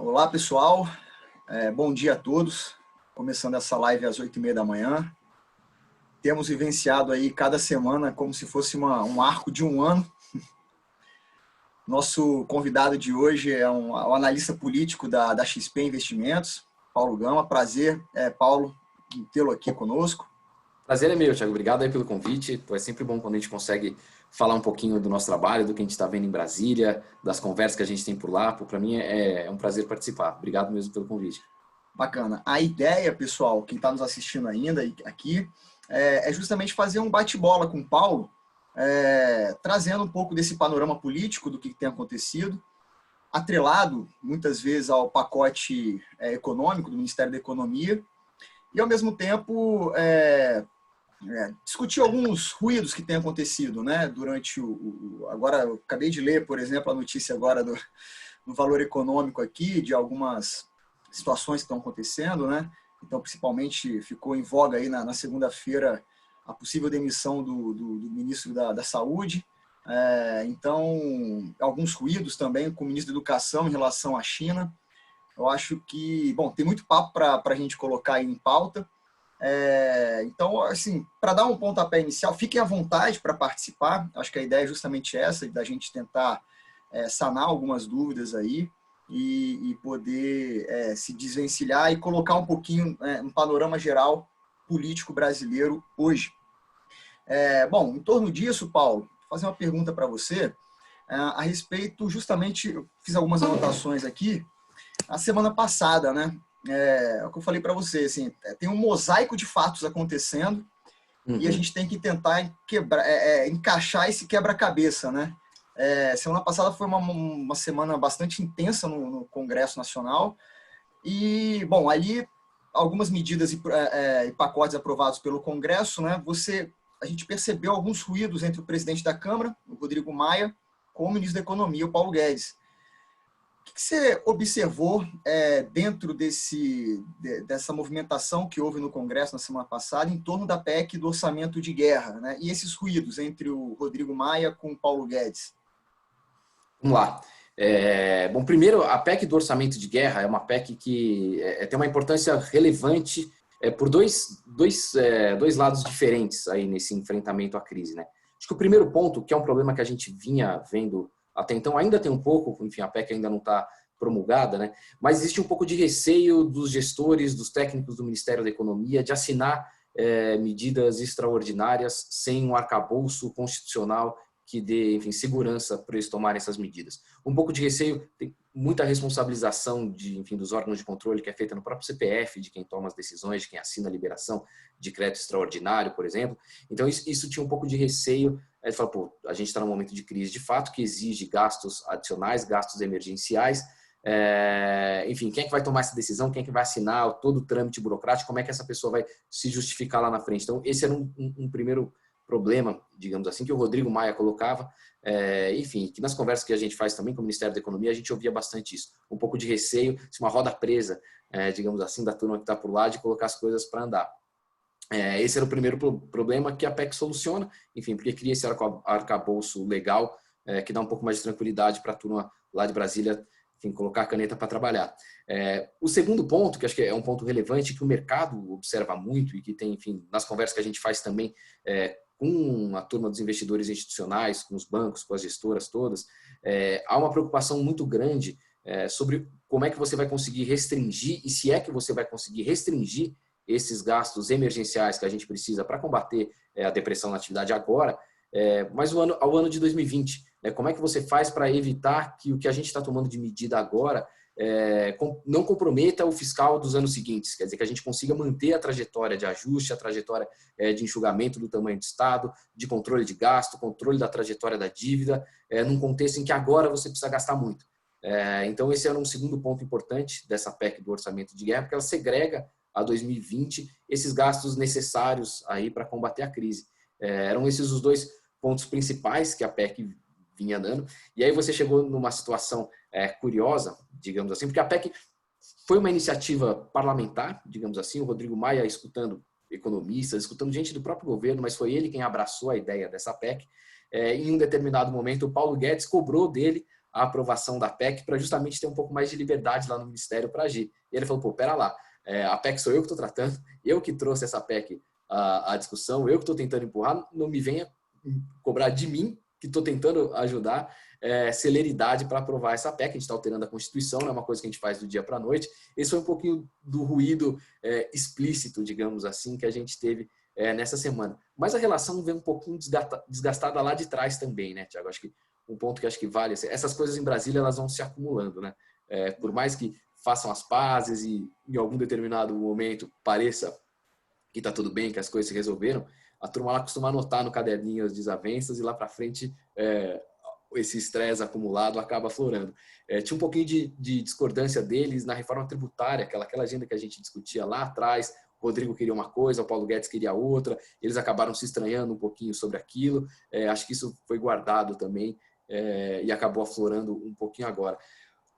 Olá, pessoal. Bom dia a todos. Começando essa live às 8h30 da manhã. Temos vivenciado aí cada semana como se fosse um arco de um ano. Nosso convidado de hoje é um analista político da XP Investimentos, Paulo Gama. Prazer, Paulo, tê-lo aqui conosco. Prazer é meu, Thiago. Obrigado aí pelo convite. É sempre bom quando a gente consegue falar um pouquinho do nosso trabalho, do que a gente está vendo em Brasília, das conversas que a gente tem por lá. Para mim é um prazer participar. Obrigado mesmo pelo convite. Bacana. A ideia, pessoal, quem está nos assistindo ainda aqui, é justamente fazer um bate-bola com o Paulo, trazendo um pouco desse panorama político do que tem acontecido, atrelado muitas vezes ao pacote econômico do Ministério da Economia, e ao mesmo tempo discutir alguns ruídos que têm acontecido, né, durante agora eu acabei de ler, por exemplo, a notícia agora do Valor Econômico aqui, de algumas situações que estão acontecendo, né? Então, principalmente, ficou em voga aí na segunda-feira a possível demissão do ministro da Saúde. Então, alguns ruídos também com o ministro da Educação em relação à China. Eu acho que, bom, tem muito papo para a gente colocar aí em pauta. Então, assim, para dar um pontapé inicial, fiquem à vontade para participar. Acho que a ideia é justamente essa, da gente tentar sanar algumas dúvidas aí e poder se desvencilhar e colocar um pouquinho um panorama geral político brasileiro hoje. Bom, em torno disso, Paulo, vou fazer uma pergunta para você a respeito, justamente, eu fiz algumas anotações aqui, na semana passada, né? É o que eu falei para você, assim, tem um mosaico de fatos acontecendo e a gente tem que tentar encaixar esse quebra-cabeça, né? Semana passada foi uma semana bastante intensa no Congresso Nacional e, bom, ali algumas medidas e pacotes aprovados pelo Congresso, né? A gente percebeu alguns ruídos entre o presidente da Câmara, o Rodrigo Maia, com o ministro da Economia, o Paulo Guedes. O que você observou dentro dessa movimentação que houve no Congresso na semana passada em torno da PEC do orçamento de guerra, né? E esses ruídos entre o Rodrigo Maia com o Paulo Guedes? Vamos lá. Bom, primeiro, a PEC do orçamento de guerra é uma PEC que tem uma importância relevante por dois lados diferentes aí nesse enfrentamento à crise, né? Acho que o primeiro ponto, que é um problema que a gente vinha vendo até então, ainda tem um pouco, enfim, a PEC ainda não está promulgada, né? Mas existe um pouco de receio dos gestores, dos técnicos do Ministério da Economia de assinar medidas extraordinárias sem um arcabouço constitucional que dê, enfim, segurança para eles tomarem essas medidas. Um pouco de receio, tem muita responsabilização dos órgãos de controle que é feita no próprio CPF, de quem toma as decisões, de quem assina a liberação de crédito extraordinário, por exemplo. Então, isso tinha um pouco de receio. Aí fala, a gente está num momento de crise de fato que exige gastos adicionais, gastos emergenciais. Enfim, quem é que vai tomar essa decisão? Quem é que vai assinar todo o trâmite burocrático? Como é que essa pessoa vai se justificar lá na frente? Então, esse era um primeiro problema, digamos assim, que o Rodrigo Maia colocava, enfim, que nas conversas que a gente faz também com o Ministério da Economia, a gente ouvia bastante isso, um pouco de receio, uma roda presa, digamos assim, da turma que está por lá, de colocar as coisas para andar. Esse era o primeiro problema que a PEC soluciona, enfim, porque cria esse arcabouço legal, que dá um pouco mais de tranquilidade para a turma lá de Brasília, enfim, colocar a caneta para trabalhar. O segundo ponto, que acho que é um ponto relevante, que o mercado observa muito e que tem, enfim, nas conversas que a gente faz também com a turma dos investidores institucionais, com os bancos, com as gestoras todas, há uma preocupação muito grande sobre como é que você vai conseguir restringir, e se é que você vai conseguir restringir esses gastos emergenciais que a gente precisa para combater a depressão na atividade agora, mas ao ano de 2020. Como é que você faz para evitar que o que a gente está tomando de medida agora não comprometa o fiscal dos anos seguintes? Quer dizer, que a gente consiga manter a trajetória de ajuste, a trajetória de enxugamento do tamanho do Estado, de controle de gasto, controle da trajetória da dívida, num contexto em que agora você precisa gastar muito. Então, esse era um segundo ponto importante dessa PEC do orçamento de guerra, porque ela segrega a 2020 esses gastos necessários aí para combater a crise. Eram esses os dois pontos principais que a PEC vinha dando. E aí você chegou numa situação curiosa, digamos assim, porque a PEC foi uma iniciativa parlamentar, digamos assim, o Rodrigo Maia escutando economistas, escutando gente do próprio governo, mas foi ele quem abraçou a ideia dessa PEC. Em um determinado momento, o Paulo Guedes cobrou dele a aprovação da PEC para justamente ter um pouco mais de liberdade lá no Ministério para agir. E ele falou, pô, pera lá, a PEC sou eu que estou tratando, eu que trouxe essa PEC à discussão, eu que estou tentando empurrar, não me venha cobrar de mim, que estou tentando ajudar, celeridade para aprovar essa PEC. A gente está alterando a Constituição, não é uma coisa que a gente faz do dia para a noite. Esse foi um pouquinho do ruído explícito, digamos assim, que a gente teve nessa semana. Mas a relação vem um pouquinho desgastada lá de trás também, né, Tiago? Acho que um ponto que acho que vale, essas coisas em Brasília, elas vão se acumulando, né? Por mais que façam as pazes e em algum determinado momento pareça que está tudo bem, que as coisas se resolveram, a turma lá costuma anotar no caderninho as desavenças e lá para frente esse estresse acumulado acaba aflorando. Tinha um pouquinho de discordância deles na reforma tributária, aquela agenda que a gente discutia lá atrás. O Rodrigo queria uma coisa, o Paulo Guedes queria outra, eles acabaram se estranhando um pouquinho sobre aquilo. Acho que isso foi guardado também e acabou aflorando um pouquinho agora.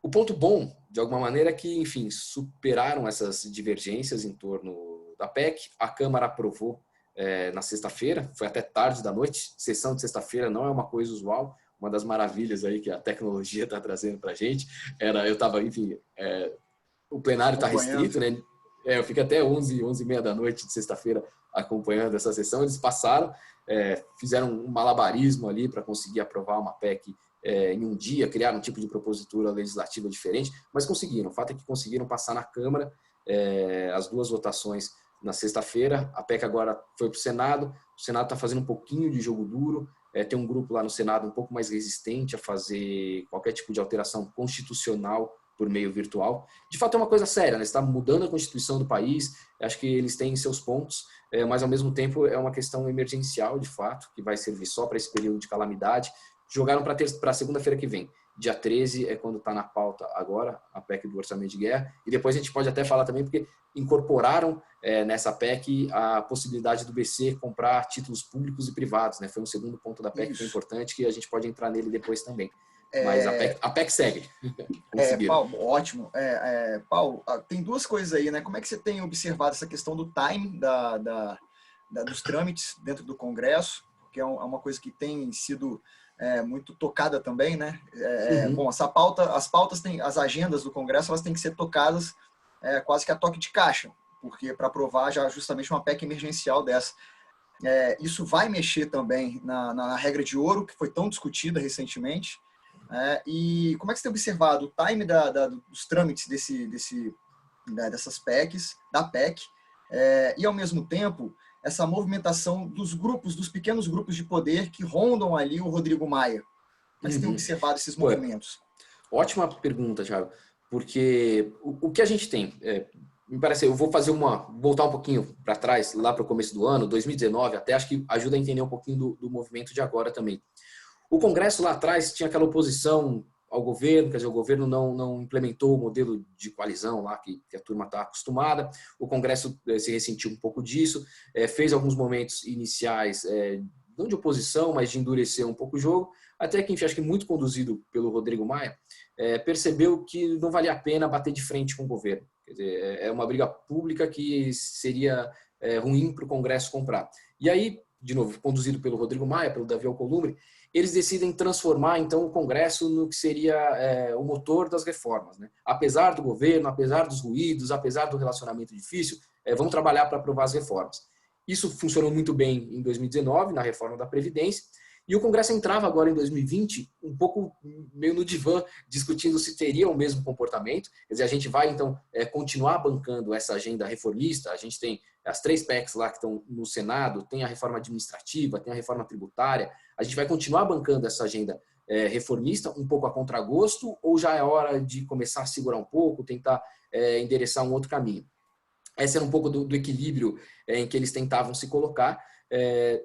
O ponto bom, de alguma maneira, é que, enfim, superaram essas divergências em torno da PEC. A Câmara aprovou na sexta-feira, foi até tarde da noite. Sessão de sexta-feira não é uma coisa usual. Uma das maravilhas aí que a tecnologia está trazendo para a gente. Eu estava, enfim, o plenário está restrito, né? Eu fico até 11h30 da noite de sexta-feira acompanhando essa sessão. Eles passaram, fizeram um malabarismo ali para conseguir aprovar uma PEC em um dia, criaram um tipo de propositura legislativa diferente, mas conseguiram. O fato é que conseguiram passar na Câmara as duas votações na sexta-feira. A PEC agora foi para o Senado está fazendo um pouquinho de jogo duro. Tem um grupo lá no Senado um pouco mais resistente a fazer qualquer tipo de alteração constitucional por meio virtual. De fato, é uma coisa séria, né? Está mudando a Constituição do país. Acho que eles têm seus pontos, mas, ao mesmo tempo, é uma questão emergencial, de fato, que vai servir só para esse período de calamidade. Jogaram para segunda-feira que vem. Dia 13 é quando está na pauta agora, a PEC do Orçamento de Guerra. E depois a gente pode até falar também, porque incorporaram nessa PEC a possibilidade do BC comprar títulos públicos e privados, né? Foi um segundo ponto da PEC que é importante, que a gente pode entrar nele depois também. Mas a PEC segue. Paulo, ótimo. Paulo, tem duas coisas aí, né? Como é que você tem observado essa questão do timing dos trâmites dentro do Congresso? Porque é uma coisa que tem sido muito tocada também, né? Bom, as pautas as agendas do Congresso, elas têm que ser tocadas quase que a toque de caixa, porque para aprovar já justamente uma PEC emergencial dessa. Isso vai mexer também na regra de ouro, que foi tão discutida recentemente. E como é que você tem observado o time dos trâmites dessas PECs, da PEC, e ao mesmo tempo essa movimentação dos pequenos grupos de poder que rondam ali o Rodrigo Maia? Como é que você tem observado esses movimentos? Ótima pergunta, Thiago, porque o que a gente tem, me parece, eu vou voltar um pouquinho para trás, lá para o começo do ano, 2019, até acho que ajuda a entender um pouquinho do movimento de agora também. O Congresso lá atrás tinha aquela oposição ao governo, quer dizer, o governo não implementou o modelo de coalizão lá que a turma está acostumada. O Congresso se ressentiu um pouco disso, fez alguns momentos iniciais, não de oposição, mas de endurecer um pouco o jogo, até que, enfim, acho que muito conduzido pelo Rodrigo Maia, percebeu que não valia a pena bater de frente com o governo. Quer dizer, é uma briga pública que seria ruim para o Congresso comprar. E aí, de novo, conduzido pelo Rodrigo Maia, pelo Davi Alcolumbre, eles decidem transformar, então, o Congresso no que seria o motor das reformas, né? Apesar do governo, apesar dos ruídos, apesar do relacionamento difícil, vamos trabalhar para aprovar as reformas. Isso funcionou muito bem em 2019, na reforma da Previdência, e o Congresso entrava agora em 2020 um pouco meio no divã, discutindo se teria o mesmo comportamento. Quer dizer, a gente vai, então, continuar bancando essa agenda reformista. A gente tem as 3 PECs lá que estão no Senado, tem a reforma administrativa, tem a reforma tributária. A gente vai continuar bancando essa agenda reformista, um pouco a contragosto, ou já é hora de começar a segurar um pouco, tentar endereçar um outro caminho? Esse era um pouco do equilíbrio em que eles tentavam se colocar.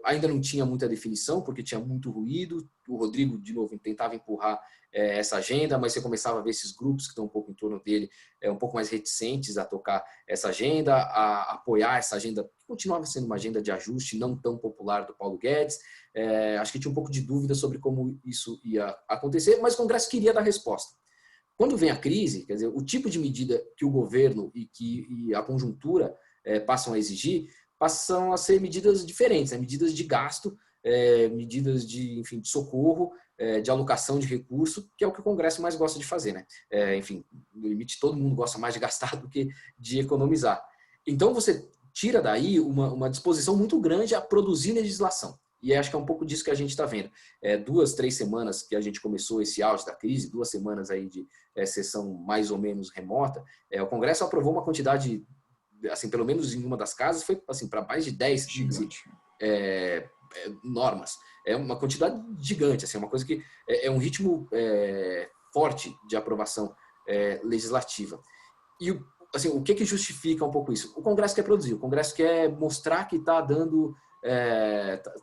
Ainda não tinha muita definição, porque tinha muito ruído. O Rodrigo, de novo, tentava empurrar essa agenda, mas você começava a ver esses grupos que estão um pouco em torno dele, um pouco mais reticentes a tocar essa agenda, a apoiar essa agenda, que continuava sendo uma agenda de ajuste não tão popular do Paulo Guedes. Acho que tinha um pouco de dúvida sobre como isso ia acontecer, mas o Congresso queria dar resposta. Quando vem a crise, quer dizer, o tipo de medida que o governo e a conjuntura passam a exigir, passam a ser medidas diferentes, medidas de gasto, medidas de socorro, de alocação de recurso, que é o que o Congresso mais gosta de fazer, né? Enfim, no limite, todo mundo gosta mais de gastar do que de economizar. Então, você tira daí uma disposição muito grande a produzir legislação. E acho que é um pouco disso que a gente está vendo. 2, 3 semanas que a gente começou esse auge da crise, 2 semanas aí de sessão mais ou menos remota, o Congresso aprovou uma quantidade, assim, pelo menos em uma das casas, foi assim, para mais de 10 normas. É uma quantidade gigante, assim, uma coisa que é um ritmo forte de aprovação legislativa. E assim, o que justifica um pouco isso? O Congresso quer produzir, o Congresso quer mostrar que está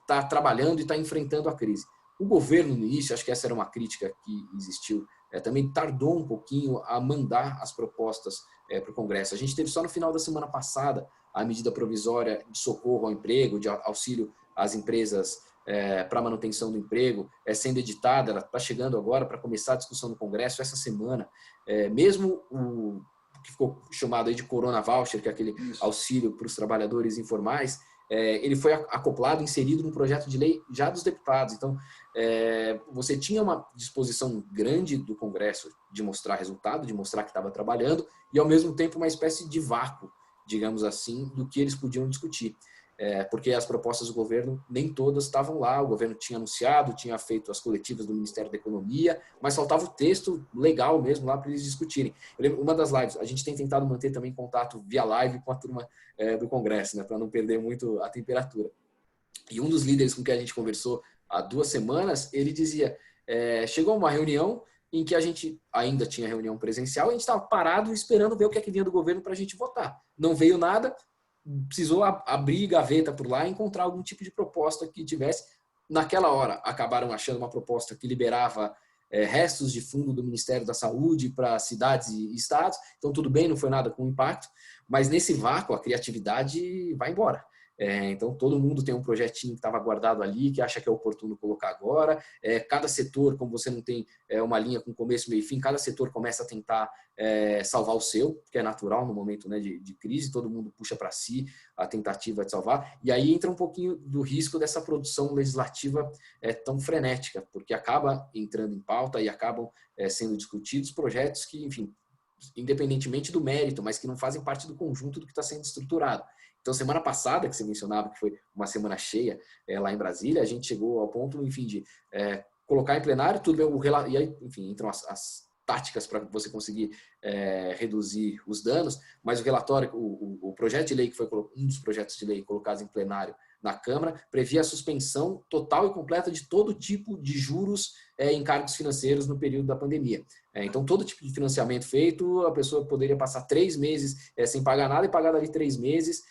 tá trabalhando e está enfrentando a crise. O governo, no início, acho que essa era uma crítica que existiu, também tardou um pouquinho a mandar as propostas para o Congresso. A gente teve só no final da semana passada a medida provisória de socorro ao emprego, de auxílio às empresas para manutenção do emprego, sendo editada, ela está chegando agora para começar a discussão no Congresso essa semana. Mesmo o que ficou chamado aí de Corona Voucher, que é aquele auxílio para os trabalhadores informais, ele foi acoplado, inserido num projeto de lei já dos deputados. Então, você tinha uma disposição grande do Congresso de mostrar resultado, de mostrar que estava trabalhando, e ao mesmo tempo uma espécie de vácuo, digamos assim, do que eles podiam discutir. Porque as propostas do governo, nem todas estavam lá, o governo tinha anunciado, tinha feito as coletivas do Ministério da Economia, mas faltava o texto legal mesmo lá para eles discutirem. Eu lembro, uma das lives, a gente tem tentado manter também contato via live com a turma do Congresso, né, para não perder muito a temperatura. E um dos líderes com quem a gente conversou há 2 semanas, ele dizia, chegou uma reunião em que a gente ainda tinha reunião presencial, e a gente estava parado esperando ver o que é que vinha do governo para a gente votar. Não veio nada, precisou abrir gaveta por lá e encontrar algum tipo de proposta que tivesse. Naquela hora, acabaram achando uma proposta que liberava restos de fundo do Ministério da Saúde para cidades e estados. Então, tudo bem, não foi nada com impacto, mas nesse vácuo, a criatividade vai embora. Então, todo mundo tem um projetinho que estava guardado ali, que acha que é oportuno colocar agora. Cada setor, como você não tem uma linha com começo, meio e fim, cada setor começa a tentar salvar o seu, que é natural no momento, né, de crise, todo mundo puxa para si a tentativa de salvar. E aí entra um pouquinho do risco dessa produção legislativa tão frenética, porque acaba entrando em pauta e acabam sendo discutidos projetos que, enfim, independentemente do mérito, mas que não fazem parte do conjunto do que está sendo estruturado. Então, semana passada, que você mencionava que foi uma semana cheia lá em Brasília, a gente chegou ao ponto, enfim, de colocar em plenário tudo e aí, enfim, entram as táticas para você conseguir reduzir os danos, mas o relatório, o projeto de lei que foi um dos projetos de lei colocados em plenário na Câmara, previa a suspensão total e completa de todo tipo de juros em encargos financeiros no período da pandemia. Então, todo tipo de financiamento feito, a pessoa poderia passar 3 meses sem pagar nada e pagar dali 3 meses.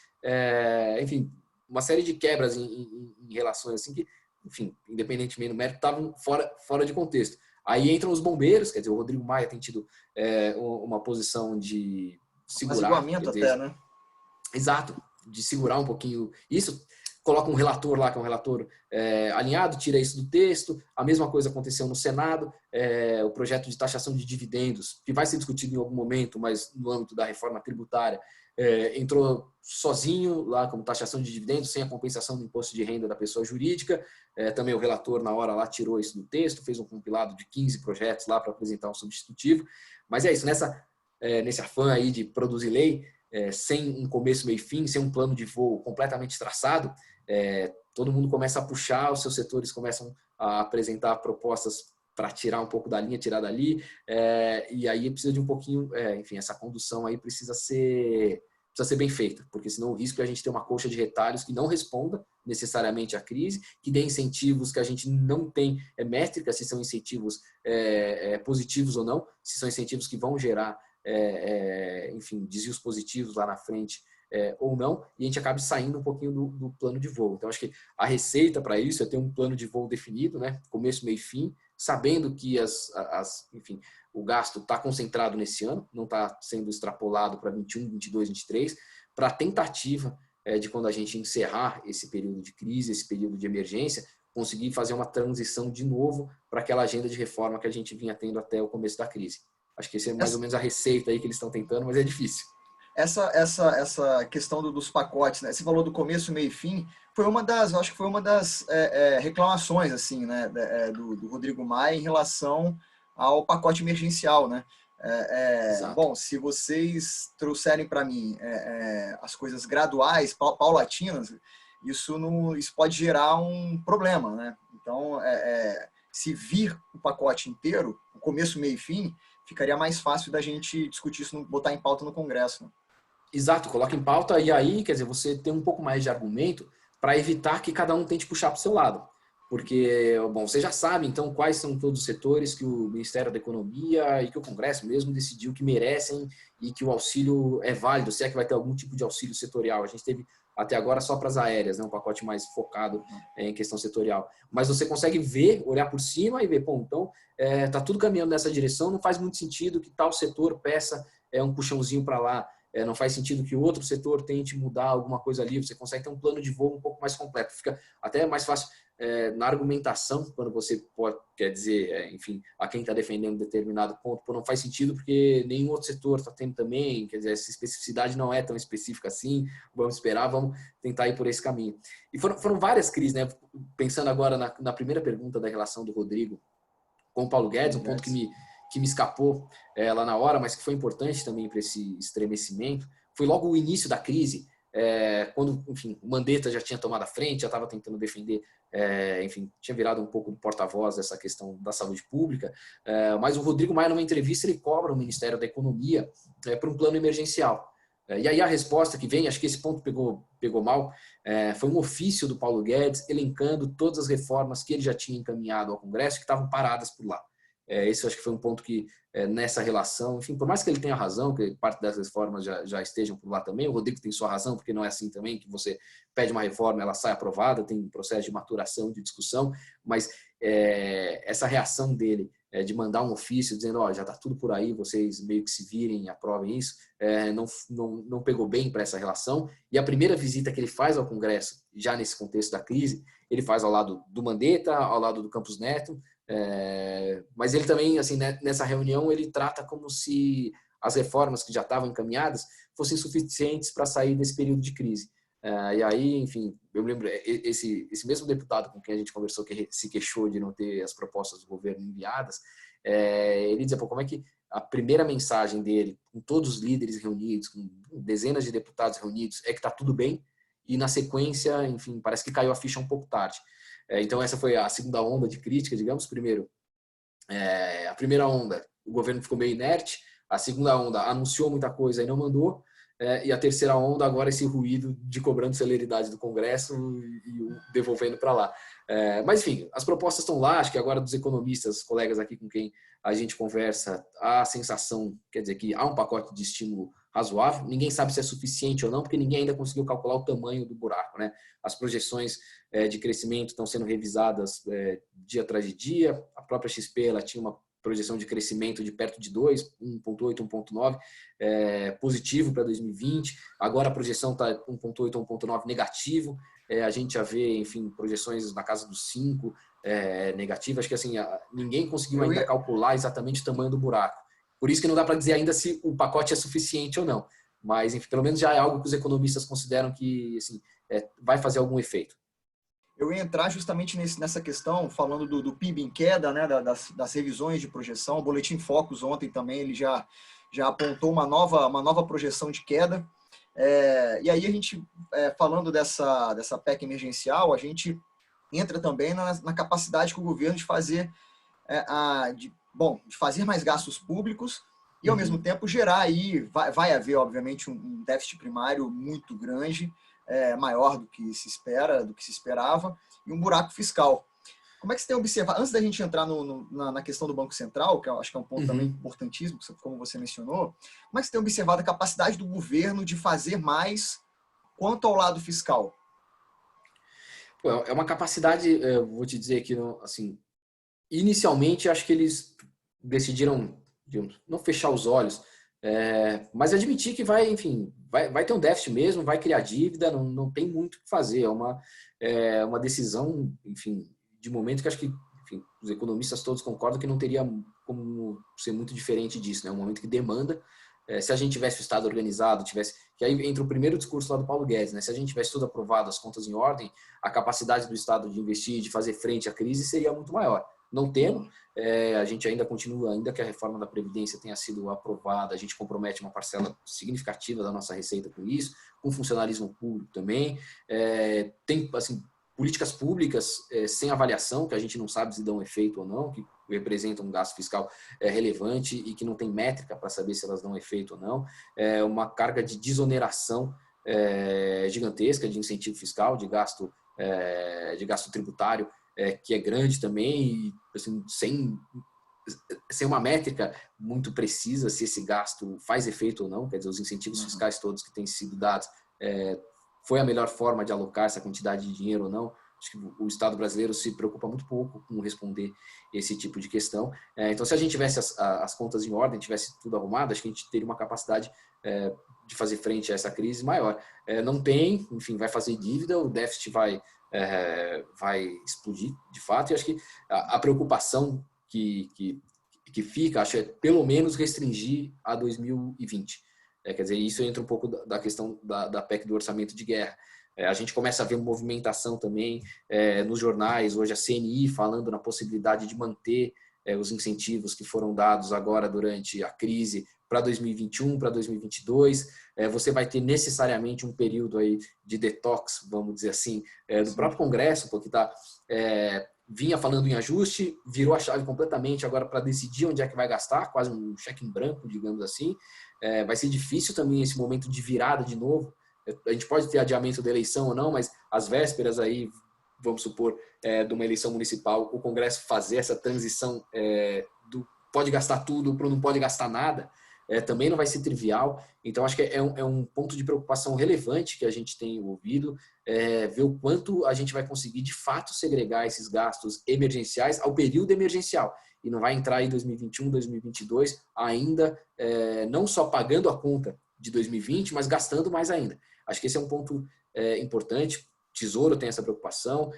Enfim, uma série de quebras em relações assim que, enfim, independentemente do mérito, estavam fora de contexto. Aí entram os bombeiros, quer dizer, o Rodrigo Maia tem tido uma posição de segurar. Até, né? Exato, de segurar um pouquinho isso. Coloca um relator lá, que é um relator alinhado, tira isso do texto. A mesma coisa aconteceu no Senado, o projeto de taxação de dividendos, que vai ser discutido em algum momento, mas no âmbito da reforma tributária, entrou sozinho lá como taxação de dividendos, sem a compensação do imposto de renda da pessoa jurídica. Também o relator, na hora lá, tirou isso do texto, fez um compilado de 15 projetos lá para apresentar um substitutivo. Mas é isso, nesse afã aí de produzir lei, sem um começo, meio e fim, sem um plano de voo completamente traçado, todo mundo começa a puxar, os seus setores começam a apresentar propostas para tirar um pouco da linha, tirar dali, e aí precisa de um pouquinho, enfim, essa condução aí precisa ser bem feita, porque senão o risco é a gente ter uma coxa de retalhos que não responda necessariamente à crise, que dê incentivos que a gente não tem métrica, se são incentivos positivos ou não, se são incentivos que vão gerar enfim, desvios positivos lá na frente ou não, e a gente acaba saindo um pouquinho do plano de voo. Então, acho que a receita para isso é ter um plano de voo definido, né? Começo, meio e fim, sabendo que enfim, o gasto está concentrado nesse ano, não está sendo extrapolado para 21, 22, 23, para a tentativa de quando a gente encerrar esse período de crise, esse período de emergência, conseguir fazer uma transição de novo para aquela agenda de reforma que a gente vinha tendo até o começo da crise. Acho que essa é mais ou menos a receita aí que eles estão tentando, mas é difícil. essa questão dos pacotes, né? Você falou do começo, meio e fim, foi uma das, eu acho que foi uma das reclamações, assim, né, do Rodrigo Maia em relação ao pacote emergencial, né? Exato. Bom, se vocês trouxerem para mim as coisas graduais, paulatinas, isso pode gerar um problema, né? Então, se vir o pacote inteiro, o começo, meio e fim, ficaria mais fácil da gente discutir isso, botar em pauta no Congresso, né? Exato, coloca em pauta e aí, quer dizer, você tem um pouco mais de argumento para evitar que cada um tente puxar para o seu lado. Porque, bom, você já sabe, então, quais são todos os setores que o Ministério da Economia e que o Congresso mesmo decidiu que merecem e que o auxílio é válido, se é que vai ter algum tipo de auxílio setorial. A gente teve até agora só para as aéreas, né, um pacote mais focado em questão setorial. Mas você consegue ver, olhar por cima e ver, pô, então, tá tudo caminhando nessa direção, não faz muito sentido que tal setor peça um puxãozinho para lá. Não faz sentido que o outro setor tente mudar alguma coisa ali, você consegue ter um plano de voo um pouco mais completo. Fica até mais fácil na argumentação, quando você quer dizer, enfim, a quem está defendendo determinado ponto, pô, não faz sentido porque nenhum outro setor está tendo também, quer dizer, essa especificidade não é tão específica assim, vamos esperar, vamos tentar ir por esse caminho. E foram várias crises, né? Pensando agora na primeira pergunta da relação do Rodrigo com o Paulo Guedes, um ponto que me escapou lá na hora, mas que foi importante também para esse estremecimento, foi logo o início da crise, quando, enfim, o Mandetta já tinha tomado a frente, já estava tentando defender, enfim, tinha virado um pouco do porta-voz dessa questão da saúde pública, mas o Rodrigo Maia, numa entrevista, ele cobra o Ministério da Economia para um plano emergencial. E aí a resposta que vem, acho que esse ponto pegou mal, foi um ofício do Paulo Guedes elencando todas as reformas que ele já tinha encaminhado ao Congresso que estavam paradas por lá. Esse eu acho que foi um ponto que, nessa relação, enfim, por mais que ele tenha razão, que parte das reformas já estejam por lá também, o Rodrigo tem sua razão, porque não é assim também, que você pede uma reforma, ela sai aprovada, tem um processo de maturação, de discussão, mas essa reação dele de mandar um ofício dizendo, ó, já está tudo por aí, vocês meio que se virem e aprovem isso, não pegou bem para essa relação. E a primeira visita que ele faz ao Congresso, já nesse contexto da crise, ele faz ao lado do Mandetta, ao lado do Campos Neto, mas ele também, assim, nessa reunião, ele trata como se as reformas que já estavam encaminhadas fossem suficientes para sair desse período de crise. E aí, enfim, eu me lembro, esse mesmo deputado com quem a gente conversou, que se queixou de não ter as propostas do governo enviadas, ele dizia, pô, como é que a primeira mensagem dele, com todos os líderes reunidos, com dezenas de deputados reunidos, é que está tudo bem, e na sequência, enfim, parece que caiu a ficha um pouco tarde. Então essa foi a segunda onda de crítica, digamos. Primeiro, a primeira onda, o governo ficou meio inerte, a segunda onda anunciou muita coisa e não mandou, e a terceira onda agora esse ruído de cobrando celeridade do Congresso e devolvendo para lá. Mas enfim, as propostas estão lá, acho que agora dos economistas, colegas aqui com quem a gente conversa, a sensação, quer dizer, que há um pacote de estímulo razoável, ninguém sabe se é suficiente ou não, porque ninguém ainda conseguiu calcular o tamanho do buraco, né? As projeções de crescimento estão sendo revisadas dia atrás de dia, a própria XP ela tinha uma projeção de crescimento de perto de 2, 1,8, 1,9, positivo para 2020. Agora a projeção está 1,8, 1,9 negativo. A gente já vê, enfim, projeções na casa dos 5 negativas. Acho que assim, ninguém conseguiu ainda calcular exatamente o tamanho do buraco. Por isso que não dá para dizer ainda se o pacote é suficiente ou não. Mas, enfim, pelo menos já é algo que os economistas consideram que assim, vai fazer algum efeito. Eu ia entrar justamente nessa questão, falando do PIB em queda, né, das revisões de projeção. O Boletim Focus ontem também ele já apontou uma nova projeção de queda. E aí a gente, falando dessa PEC emergencial, a gente entra também na capacidade que o governo de fazer, de fazer mais gastos públicos e, ao mesmo tempo, gerar aí, vai haver, obviamente, um déficit primário muito grande, maior do que se esperava, e um buraco fiscal. Como é que você tem observado, antes da gente entrar na questão do Banco Central, que eu acho que é um ponto também importantíssimo, como você mencionou, como é que você tem observado a capacidade do governo de fazer mais quanto ao lado fiscal? É uma capacidade, vou te dizer que, assim, inicialmente acho que eles decidiram, digamos, não fechar os olhos, mas admitir que vai ter um déficit mesmo, vai criar dívida, não tem muito o que fazer. É uma decisão, enfim, de momento que acho que, enfim, os economistas todos concordam que não teria como ser muito diferente disso, né? É um momento que demanda Se a gente tivesse o Estado organizado, que aí entra o primeiro discurso lá do Paulo Guedes, né? Se a gente tivesse tudo aprovado, as contas em ordem, a capacidade do Estado de investir, de fazer frente à crise seria muito maior. Não temos, a gente ainda continua, ainda que a reforma da Previdência tenha sido aprovada, a gente compromete uma parcela significativa da nossa receita com isso, com funcionalismo público também. Tem, assim, políticas públicas sem avaliação, que a gente não sabe se dão efeito ou não, que representam um gasto fiscal relevante e que não tem métrica para saber se elas dão efeito ou não. Uma carga de desoneração gigantesca de incentivo fiscal, de gasto tributário, que é grande também, e assim, sem uma métrica muito precisa se esse gasto faz efeito ou não, quer dizer, os incentivos fiscais todos que têm sido dados, foi a melhor forma de alocar essa quantidade de dinheiro ou não. Acho que o Estado brasileiro se preocupa muito pouco com responder esse tipo de questão. Então, se a gente tivesse as contas em ordem, tivesse tudo arrumado, acho que a gente teria uma capacidade de fazer frente a essa crise maior. Não tem, enfim, vai fazer dívida, o déficit vai explodir, de fato, e acho que a preocupação que fica, acho, é pelo menos restringir a 2020. Quer dizer, isso entra um pouco da questão da PEC do orçamento de guerra. A gente começa a ver uma movimentação também nos jornais, hoje a CNI falando na possibilidade de manter os incentivos que foram dados agora durante a crise para 2021, para 2022. Você vai ter necessariamente um período aí de detox, vamos dizer assim, do próprio Congresso, porque vinha falando em ajuste, virou a chave completamente agora para decidir onde é que vai gastar, quase um cheque em branco, digamos assim. Vai ser difícil também esse momento de virada de novo. A gente pode ter adiamento da eleição ou não, mas as vésperas aí, vamos supor, de uma eleição municipal, o Congresso fazer essa transição do pode gastar tudo para não pode gastar nada, também não vai ser trivial. Então, acho que é um ponto de preocupação relevante que a gente tem ouvido, ver o quanto a gente vai conseguir, de fato, segregar esses gastos emergenciais ao período emergencial. E não vai entrar em 2021, 2022, ainda não só pagando a conta de 2020, mas gastando mais ainda. Acho que esse é um ponto importante. O Tesouro tem essa preocupação,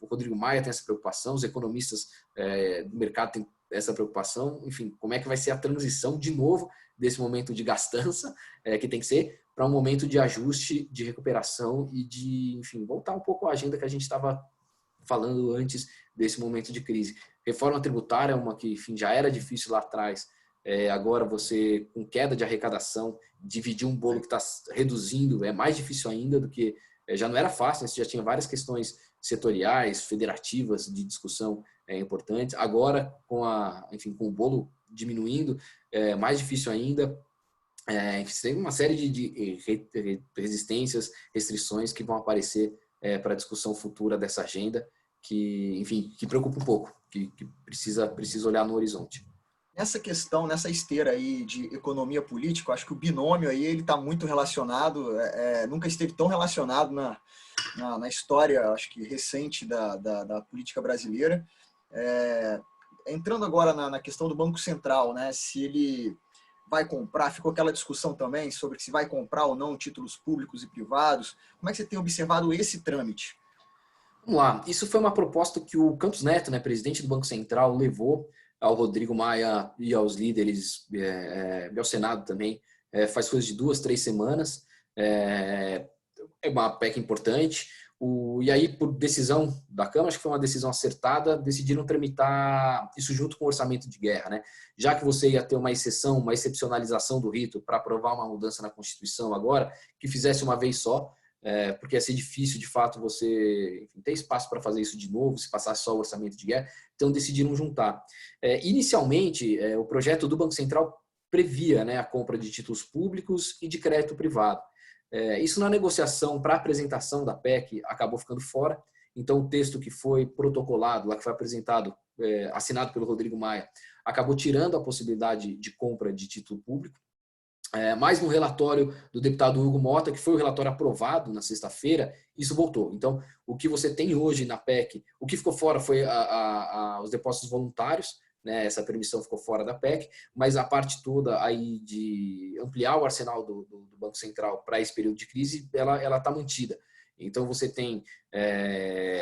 o Rodrigo Maia tem essa preocupação, os economistas do mercado têm essa preocupação. Enfim, como é que vai ser a transição de novo desse momento de gastança, que tem que ser, para um momento de ajuste, de recuperação e de, enfim, voltar um pouco à agenda que a gente estava falando antes desse momento de crise. Reforma tributária é uma que, enfim, já era difícil lá atrás. Agora você, com queda de arrecadação, dividir um bolo que está reduzindo é mais difícil ainda do que... já não era fácil, né? Você já tinha várias questões setoriais, federativas de discussão importantes. Agora, com o bolo diminuindo, mais difícil ainda. Tem uma série de resistências, restrições que vão aparecer para a discussão futura dessa agenda, que, enfim, que preocupa um pouco, que precisa olhar no horizonte. Nessa questão, nessa esteira aí de economia política, eu acho que o binômio aí ele está muito relacionado, nunca esteve tão relacionado na história, acho que recente da política brasileira. Entrando agora na questão do Banco Central, né, se ele vai comprar, ficou aquela discussão também sobre se vai comprar ou não títulos públicos e privados. Como é que você tem observado esse trâmite? Vamos lá, isso foi uma proposta que o Campos Neto, né, presidente do Banco Central, levou ao Rodrigo Maia e aos líderes, e ao Senado também, faz coisa de 2, 3 semanas. É uma PEC importante. E aí, por decisão da Câmara, acho que foi uma decisão acertada, decidiram tramitar isso junto com o orçamento de guerra, né? Já que você ia ter uma exceção, uma excepcionalização do rito para aprovar uma mudança na Constituição agora, que fizesse uma vez só, porque ia ser difícil, de fato, você ter espaço para fazer isso de novo, se passasse só o orçamento de guerra, então decidiram juntar. Inicialmente, o projeto do Banco Central previa, né, a compra de títulos públicos e de crédito privado. Isso na negociação para apresentação da PEC acabou ficando fora, então o texto que foi protocolado, lá que foi apresentado, assinado pelo Rodrigo Maia, acabou tirando a possibilidade de compra de título público. Mas no relatório do deputado Hugo Mota, que foi o relatório aprovado na sexta-feira, isso voltou. Então, o que você tem hoje na PEC, o que ficou fora foi os depósitos voluntários, né? Essa permissão ficou fora da PEC, mas a parte toda aí de ampliar o arsenal do Banco Central para esse período de crise, ela está mantida. Então, você tem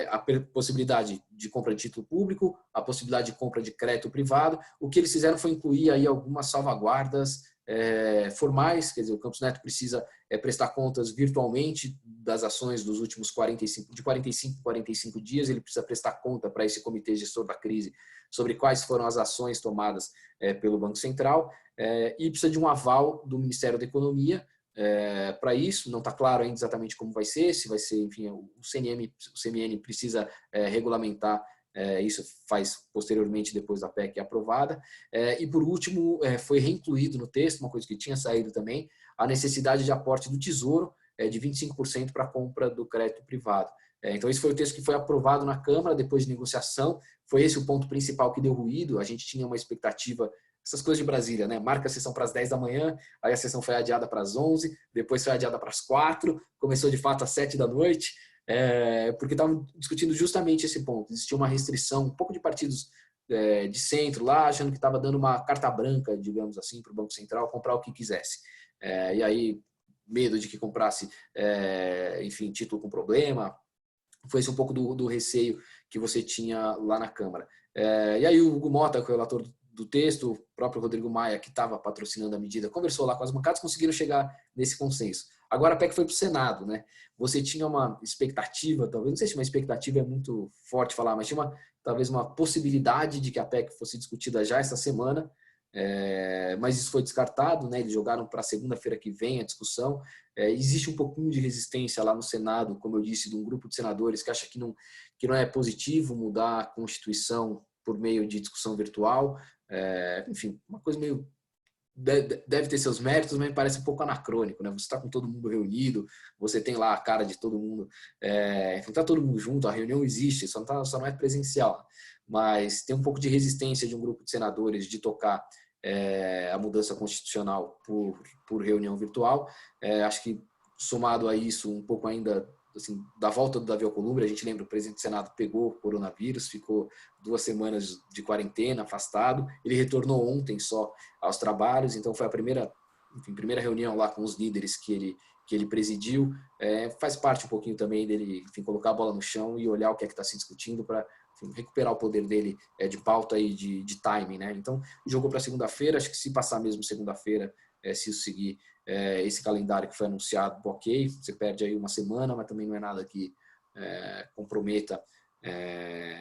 a possibilidade de compra de título público, a possibilidade de compra de crédito privado. O que eles fizeram foi incluir aí algumas salvaguardas formais, quer dizer, o Campos Neto precisa prestar contas virtualmente das ações dos últimos 45 dias, ele precisa prestar conta para esse comitê gestor da crise sobre quais foram as ações tomadas pelo Banco Central, e precisa de um aval do Ministério da Economia para isso. Não está claro ainda exatamente como vai ser, se vai ser, enfim, o CMN precisa regulamentar. Isso faz posteriormente, depois da PEC aprovada. E, por último, foi reincluído no texto, uma coisa que tinha saído também, a necessidade de aporte do Tesouro de 25% para a compra do crédito privado. Então, esse foi o texto que foi aprovado na Câmara, depois de negociação. Foi esse o ponto principal que deu ruído. A gente tinha uma expectativa, essas coisas de Brasília, né? Marca a sessão para as 10 da manhã, aí a sessão foi adiada para as 11, depois foi adiada para as 4, começou de fato às 7 da noite, porque estavam discutindo justamente esse ponto. Existia uma restrição, um pouco de partidos de centro lá, achando que estava dando uma carta branca, digamos assim, para o Banco Central comprar o que quisesse. E aí, medo de que comprasse, enfim, título com problema. Foi esse um pouco do receio que você tinha lá na Câmara. E aí o Hugo Mota, que é o relator do texto, o próprio Rodrigo Maia, que estava patrocinando a medida, conversou lá com as bancadas, conseguiram chegar nesse consenso. Agora a PEC foi para o Senado, né? Você tinha uma expectativa, talvez, não sei se uma expectativa é muito forte falar, mas tinha talvez uma possibilidade de que a PEC fosse discutida já essa semana, mas isso foi descartado, né? Eles jogaram para segunda-feira que vem a discussão. Existe um pouquinho de resistência lá no Senado, como eu disse, de um grupo de senadores que acha que não é positivo mudar a Constituição por meio de discussão virtual. Enfim, uma coisa meio... Deve ter seus méritos, mas me parece um pouco anacrônico, né? Você está com todo mundo reunido, você tem lá a cara de todo mundo, não está todo mundo junto, a reunião existe, só não é presencial. Mas tem um pouco de resistência de um grupo de senadores de tocar a mudança constitucional por reunião virtual. Acho que, somado a isso, um pouco ainda assim, da volta do Davi Alcolumbre, a gente lembra, o presidente do Senado pegou coronavírus, ficou 2 semanas de quarentena, afastado. Ele retornou ontem só aos trabalhos, então foi a primeira reunião lá com os líderes que ele presidiu. Faz parte um pouquinho também dele, enfim, colocar a bola no chão e olhar o que é que está se discutindo para recuperar o poder dele de pauta e de timing, né? Então, jogou para segunda-feira. Acho que se passar mesmo segunda-feira, se isso seguir esse calendário que foi anunciado, ok, você perde aí uma semana, mas também não é nada que comprometa.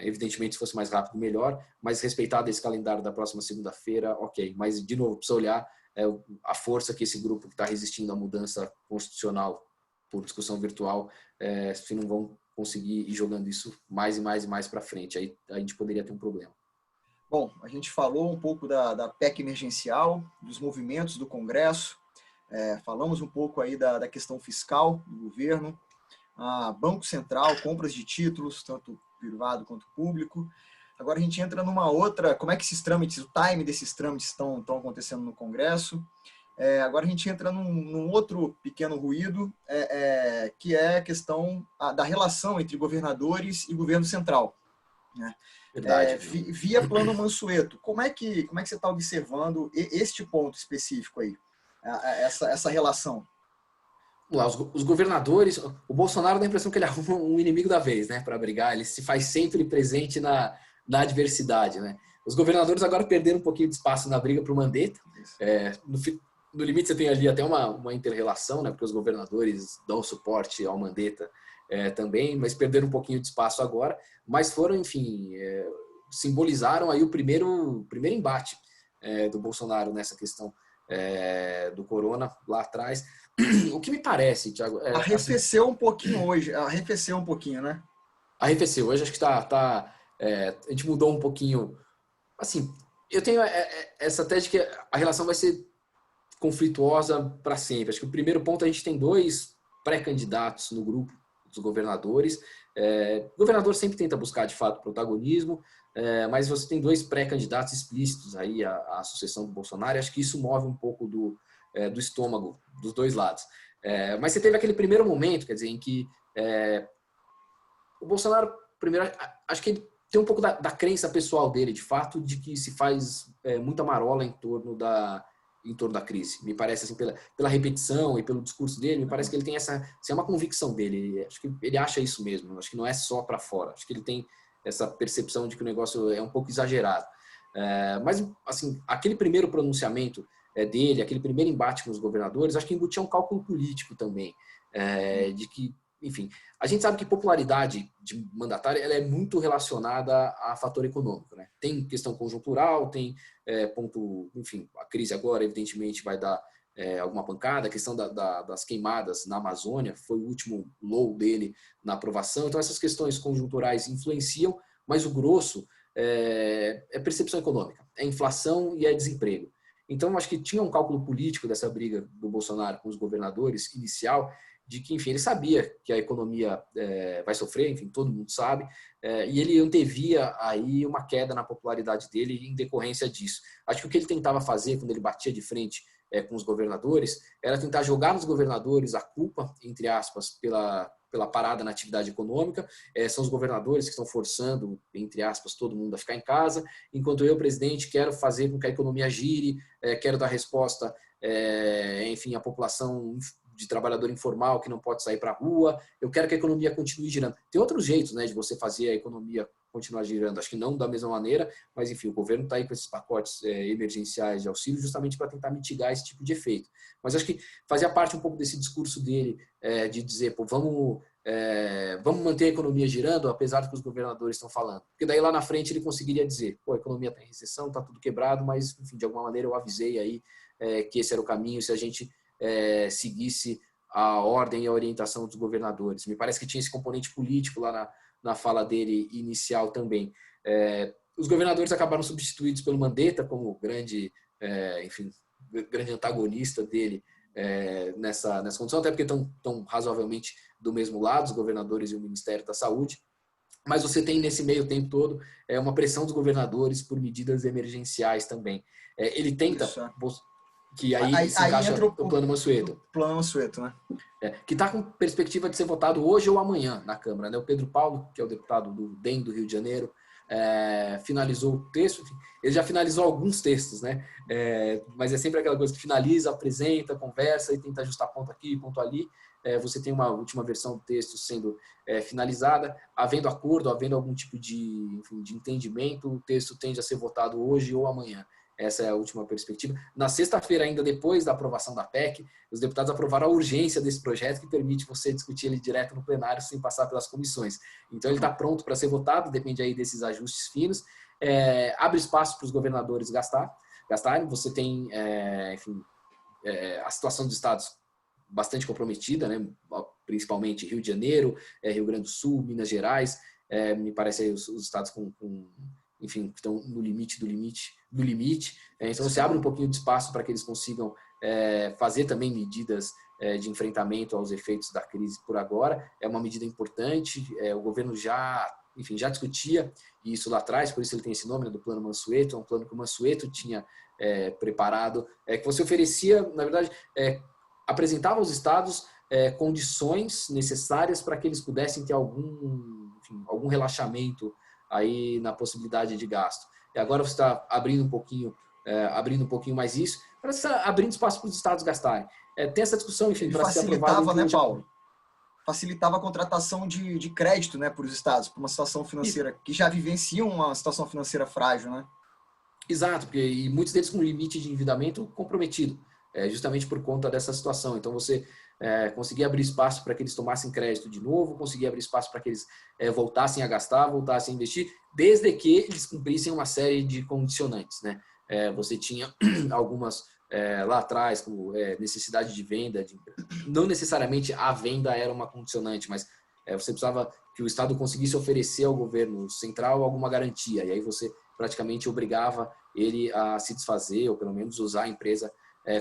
Evidentemente, se fosse mais rápido, melhor, mas respeitado esse calendário da próxima segunda-feira, ok. Mas, de novo, precisa olhar a força que esse grupo que está resistindo à mudança constitucional por discussão virtual, se não vão conseguir ir jogando isso mais e mais e mais para frente. Aí a gente poderia ter um problema. Bom, a gente falou um pouco da PEC emergencial, dos movimentos do Congresso, falamos um pouco aí da questão fiscal do governo, Banco Central, compras de títulos, tanto privado quanto público. Agora a gente entra numa outra, como é que esses trâmites, o time desses trâmites estão acontecendo no Congresso. Agora a gente entra num outro pequeno ruído, que é a questão da relação entre governadores e governo central. Né? Verdade. Via Plano Mansueto, como é que você está observando este ponto específico aí, essa relação? Os governadores, o Bolsonaro dá a impressão que ele arruma um inimigo da vez, né, para brigar. Ele se faz sempre presente na adversidade, né? Os governadores agora perderam um pouquinho de espaço na briga para o Mandetta. No limite você tem ali até uma inter-relação, né, porque os governadores dão suporte ao Mandetta também, mas perderam um pouquinho de espaço agora. Mas foram, enfim, simbolizaram aí o primeiro embate do Bolsonaro nessa questão do corona lá atrás. O que me parece, Thiago... arrefeceu assim, um pouquinho hoje, arrefeceu um pouquinho, né? Arrefeceu. Hoje acho que a gente mudou um pouquinho. Assim, eu tenho essa tese de que a relação vai ser conflituosa para sempre. Acho que o primeiro ponto, a gente tem 2 pré-candidatos no grupo dos governadores. O governador sempre tenta buscar, de fato, protagonismo, mas você tem 2 pré-candidatos explícitos aí à sucessão do Bolsonaro. Acho que isso move um pouco do estômago dos 2 lados. Mas você teve aquele primeiro momento, quer dizer, em que o Bolsonaro, primeiro, acho que ele tem um pouco da crença pessoal dele, de fato, de que se faz muita marola em torno da crise. Me parece, assim, pela repetição e pelo discurso dele, me parece que ele tem essa é uma convicção dele. Acho que ele acha isso mesmo. Acho que não é só para fora. Acho que ele tem essa percepção de que o negócio é um pouco exagerado. Mas, assim, aquele primeiro pronunciamento dele, aquele primeiro embate com os governadores, acho que embutia um cálculo político também, de que, enfim, a gente sabe que popularidade de mandatário ela é muito relacionada a fator econômico, né? Tem questão conjuntural, tem ponto, enfim, a crise agora evidentemente vai dar alguma pancada, a questão das queimadas na Amazônia foi o último low dele na aprovação, então essas questões conjunturais influenciam, mas o grosso é percepção econômica, é inflação e é desemprego. Então, acho que tinha um cálculo político dessa briga do Bolsonaro com os governadores inicial, de que, enfim, ele sabia que a economia vai sofrer, enfim, todo mundo sabe, e ele antevia aí uma queda na popularidade dele em decorrência disso. Acho que o que ele tentava fazer quando ele batia de frente com os governadores era tentar jogar nos governadores a culpa, entre aspas, pela parada na atividade econômica. São os governadores que estão forçando, entre aspas, todo mundo a ficar em casa, enquanto eu, presidente, quero fazer com que a economia gire, quero dar resposta, enfim, à população de trabalhador informal que não pode sair para a rua, eu quero que a economia continue girando. Tem outros jeitos, né, de você fazer a economia continuar girando, acho que não da mesma maneira, mas enfim, o governo está aí com esses pacotes emergenciais de auxílio justamente para tentar mitigar esse tipo de efeito. Mas acho que fazia parte um pouco desse discurso dele de dizer, pô, vamos manter a economia girando, apesar do que os governadores estão falando. Porque daí lá na frente ele conseguiria dizer, pô, a economia está em recessão, está tudo quebrado, mas enfim, de alguma maneira eu avisei aí que esse era o caminho, se a gente seguisse a ordem e a orientação dos governadores. Me parece que tinha esse componente político lá na fala dele inicial também. Os governadores acabaram substituídos pelo Mandetta como grande, enfim, grande antagonista dele nessa condição, até porque estão razoavelmente do mesmo lado, os governadores e o Ministério da Saúde. Mas você tem nesse meio tempo todo uma pressão dos governadores por medidas emergenciais também. Ele tenta... Isso. Que aí se encaixa entra o Plano Mansueto. O Plano Mansueto, né? Que está com perspectiva de ser votado hoje ou amanhã na Câmara. Né? O Pedro Paulo, que é o deputado do DEM do Rio de Janeiro, finalizou o texto. Enfim, ele já finalizou alguns textos, né? Mas é sempre aquela coisa que finaliza, apresenta, conversa e tenta ajustar ponto aqui, ponto ali. Você tem uma última versão do texto sendo finalizada. Havendo acordo, havendo algum tipo de entendimento, o texto tende a ser votado hoje ou amanhã. Essa é a última perspectiva. Na sexta-feira, ainda depois da aprovação da PEC, os deputados aprovaram a urgência desse projeto que permite você discutir ele direto no plenário sem passar pelas comissões. Então, ele está pronto para ser votado, depende aí desses ajustes finos. Abre espaço para os governadores gastarem. Você tem, enfim, a situação dos estados bastante comprometida, né? Principalmente Rio de Janeiro, Rio Grande do Sul, Minas Gerais. Me parece aí os estados enfim, que estão no limite do limite. Então, você abre um pouquinho de espaço para que eles consigam fazer também medidas de enfrentamento aos efeitos da crise por agora. É uma medida importante. O governo já discutia isso lá atrás, por isso ele tem esse nome, né, do Plano Mansueto. É um plano que o Mansueto tinha preparado, que você oferecia, na verdade, apresentava aos estados condições necessárias para que eles pudessem ter algum relaxamento aí na possibilidade de gasto. E agora você está abrindo um pouquinho mais isso, para você estar abrindo espaço para os estados gastarem. Tem essa discussão, enfim, para ser aprovado. Facilitava, né, Paulo? Facilitava a contratação de crédito, né, para os estados, para uma situação financeira, que já vivenciam uma situação financeira frágil, né? Exato, e muitos deles com limite de endividamento comprometido, justamente por conta dessa situação. Então, você conseguir abrir espaço para que eles tomassem crédito de novo, conseguir abrir espaço para que eles voltassem a gastar, voltassem a investir, desde que eles cumprissem uma série de condicionantes, né? Você tinha algumas lá atrás, como necessidade de venda, não necessariamente a venda era uma condicionante, mas você precisava que o Estado conseguisse oferecer ao governo central alguma garantia, e aí você praticamente obrigava ele a se desfazer, ou pelo menos usar a empresa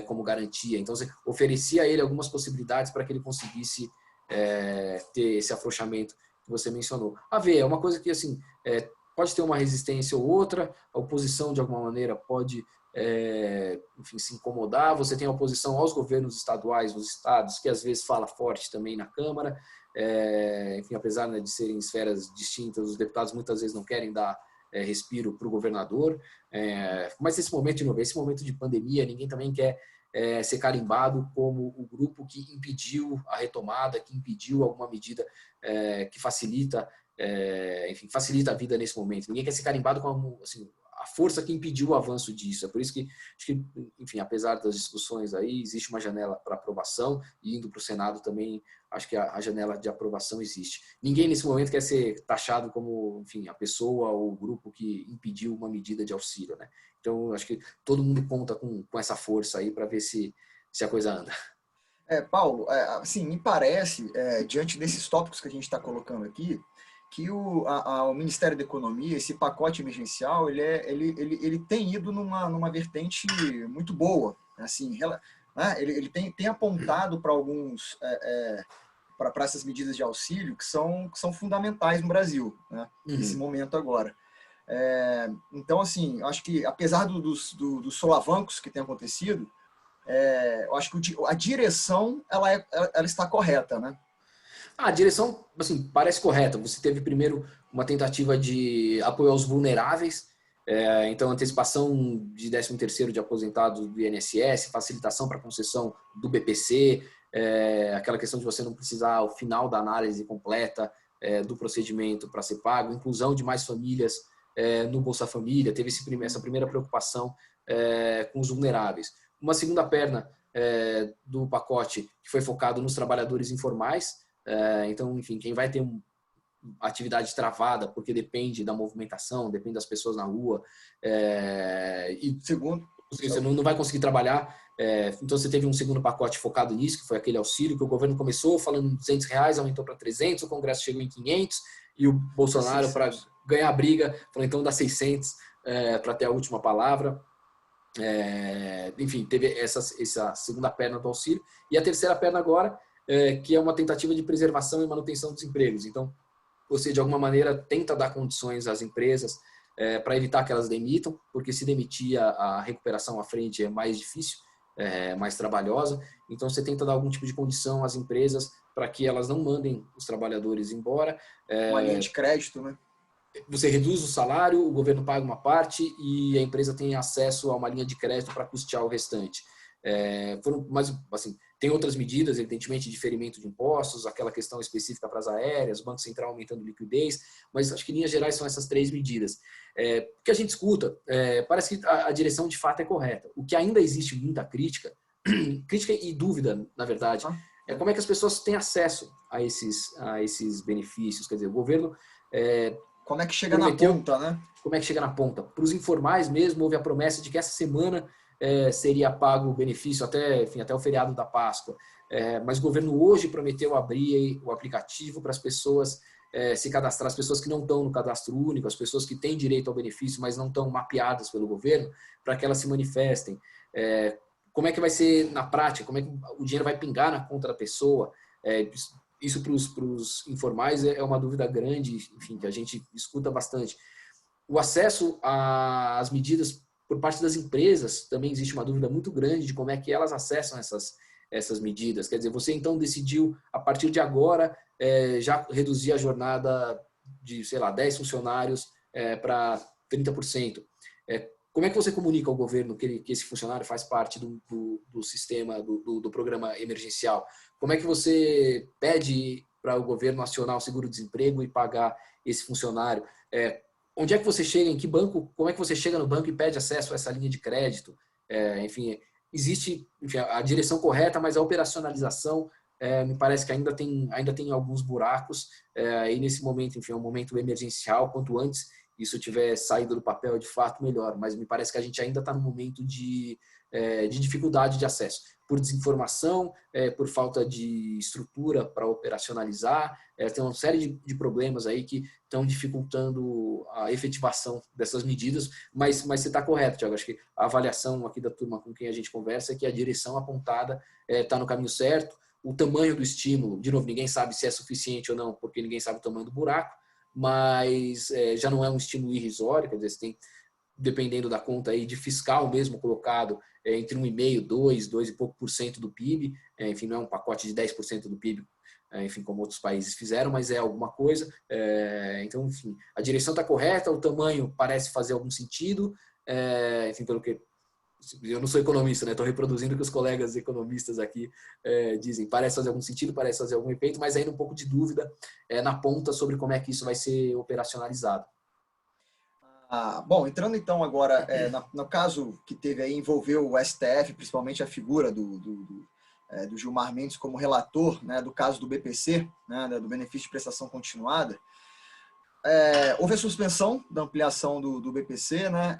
como garantia. Então, você oferecia a ele algumas possibilidades para que ele conseguisse ter esse afrouxamento que você mencionou. É uma coisa que, assim, pode ter uma resistência ou outra, a oposição, de alguma maneira, pode, enfim, se incomodar. Você tem a oposição aos governos estaduais, nos estados, que às vezes fala forte também na Câmara. Enfim, apesar, né, de serem esferas distintas, os deputados muitas vezes não querem dar respiro para o governador, mas esse momento de pandemia, ninguém também quer ser carimbado como o grupo que impediu a retomada, que impediu alguma medida que facilita, enfim, facilita a vida nesse momento. Ninguém quer ser carimbado como, assim, a força que impediu o avanço disso. É por isso que, acho que, enfim, apesar das discussões aí, existe uma janela para aprovação e indo para o Senado também, acho que a janela de aprovação existe. Ninguém nesse momento quer ser taxado como, enfim, a pessoa ou o grupo que impediu uma medida de auxílio, né? Então, acho que todo mundo conta com essa força aí para ver se a coisa anda. Paulo, assim, me parece, diante desses tópicos que a gente está colocando aqui, que o Ministério da Economia, esse pacote emergencial, ele tem ido numa vertente muito boa. Assim, né, ele tem apontado para alguns para essas medidas de auxílio que são fundamentais no Brasil, né, nesse momento agora. Então, assim, acho que apesar dos solavancos que têm acontecido, eu acho que a direção ela está correta, né? A direção, assim, parece correta. Você teve primeiro uma tentativa de apoio aos vulneráveis, então antecipação de 13º de aposentados do INSS, facilitação para concessão do BPC, aquela questão de você não precisar ao final da análise completa do procedimento para ser pago, inclusão de mais famílias no Bolsa Família, teve essa primeira preocupação com os vulneráveis. Uma segunda perna do pacote que foi focado nos trabalhadores informais, então, enfim, quem vai ter atividade travada, porque depende da movimentação, depende das pessoas na rua, e segundo, você não vai conseguir trabalhar, então você teve um segundo pacote focado nisso, que foi aquele auxílio que o governo começou falando em R$200, aumentou para 300, o Congresso chegou em 500, e o Bolsonaro, para ganhar a briga, falou então dá 600 para ter a última palavra. Enfim, teve essa segunda perna do auxílio, e a terceira perna agora, que é uma tentativa de preservação e manutenção dos empregos. Então, você de alguma maneira tenta dar condições às empresas para evitar que elas demitam, porque se demitir a recuperação à frente é mais difícil, mais trabalhosa. Então, você tenta dar algum tipo de condição às empresas para que elas não mandem os trabalhadores embora. Uma linha de crédito, né? Você reduz o salário, o governo paga uma parte e a empresa tem acesso a uma linha de crédito para custear o restante. Mas, assim, tem outras medidas, evidentemente, diferimento de impostos, aquela questão específica para as aéreas, o Banco Central aumentando liquidez, mas acho que em linhas gerais são essas 3 medidas. O que a gente escuta, parece que a direção de fato é correta. O que ainda existe muita crítica e dúvida, na verdade, é como é que as pessoas têm acesso a esses benefícios. Quer dizer, o governo... como é que chega na ponta, né? Como é que chega na ponta? Para os informais mesmo, houve a promessa de que essa semana seria pago o benefício até o feriado da Páscoa. Mas o governo hoje prometeu abrir o aplicativo para as pessoas se cadastrar, as pessoas que não estão no cadastro único, as pessoas que têm direito ao benefício, mas não estão mapeadas pelo governo, para que elas se manifestem. Como é que vai ser na prática? Como é que o dinheiro vai pingar na conta da pessoa? Isso para os informais é uma dúvida grande, enfim, que a gente escuta bastante. O acesso às medidas por parte das empresas, também existe uma dúvida muito grande de como é que elas acessam essas medidas. Quer dizer, você então decidiu, a partir de agora, já reduzir a jornada de, 10 funcionários para 30%. Como é que você comunica ao governo que esse funcionário faz parte do sistema, do programa emergencial? Como é que você pede para o governo acionar o seguro-desemprego e pagar esse funcionário? Onde é que você chega, em que banco, como é que você chega no banco e pede acesso a essa linha de crédito? Enfim, existe a direção correta, mas a operacionalização me parece que ainda tem alguns buracos, e nesse momento, enfim, é um momento emergencial, quanto antes isso tiver saído do papel, de fato, melhor, mas me parece que a gente ainda está num momento de dificuldade de acesso, por desinformação, por falta de estrutura para operacionalizar, tem uma série de problemas aí que estão dificultando a efetivação dessas medidas, mas você está correto, Thiago, acho que a avaliação aqui da turma com quem a gente conversa é que a direção apontada está no caminho certo, o tamanho do estímulo, de novo, ninguém sabe se é suficiente ou não, porque ninguém sabe o tamanho do buraco, mas já não é um estímulo irrisório, quer dizer, você tem, dependendo da conta aí, de fiscal mesmo colocado entre 1,5%, 2 e pouco por cento do PIB, enfim, não é um pacote de 10% do PIB, enfim, como outros países fizeram, mas é alguma coisa. Então, enfim, a direção está correta, o tamanho parece fazer algum sentido, enfim, pelo que eu não sou economista, né? Estou reproduzindo o que os colegas economistas aqui dizem. Parece fazer algum sentido, parece fazer algum efeito, mas ainda um pouco de dúvida na ponta sobre como é que isso vai ser operacionalizado. Bom, entrando então agora no caso que teve aí, envolveu o STF, principalmente a figura do Gilmar Mendes como relator, né, do caso do BPC, né, do benefício de prestação continuada. Houve a suspensão da ampliação do BPC, né,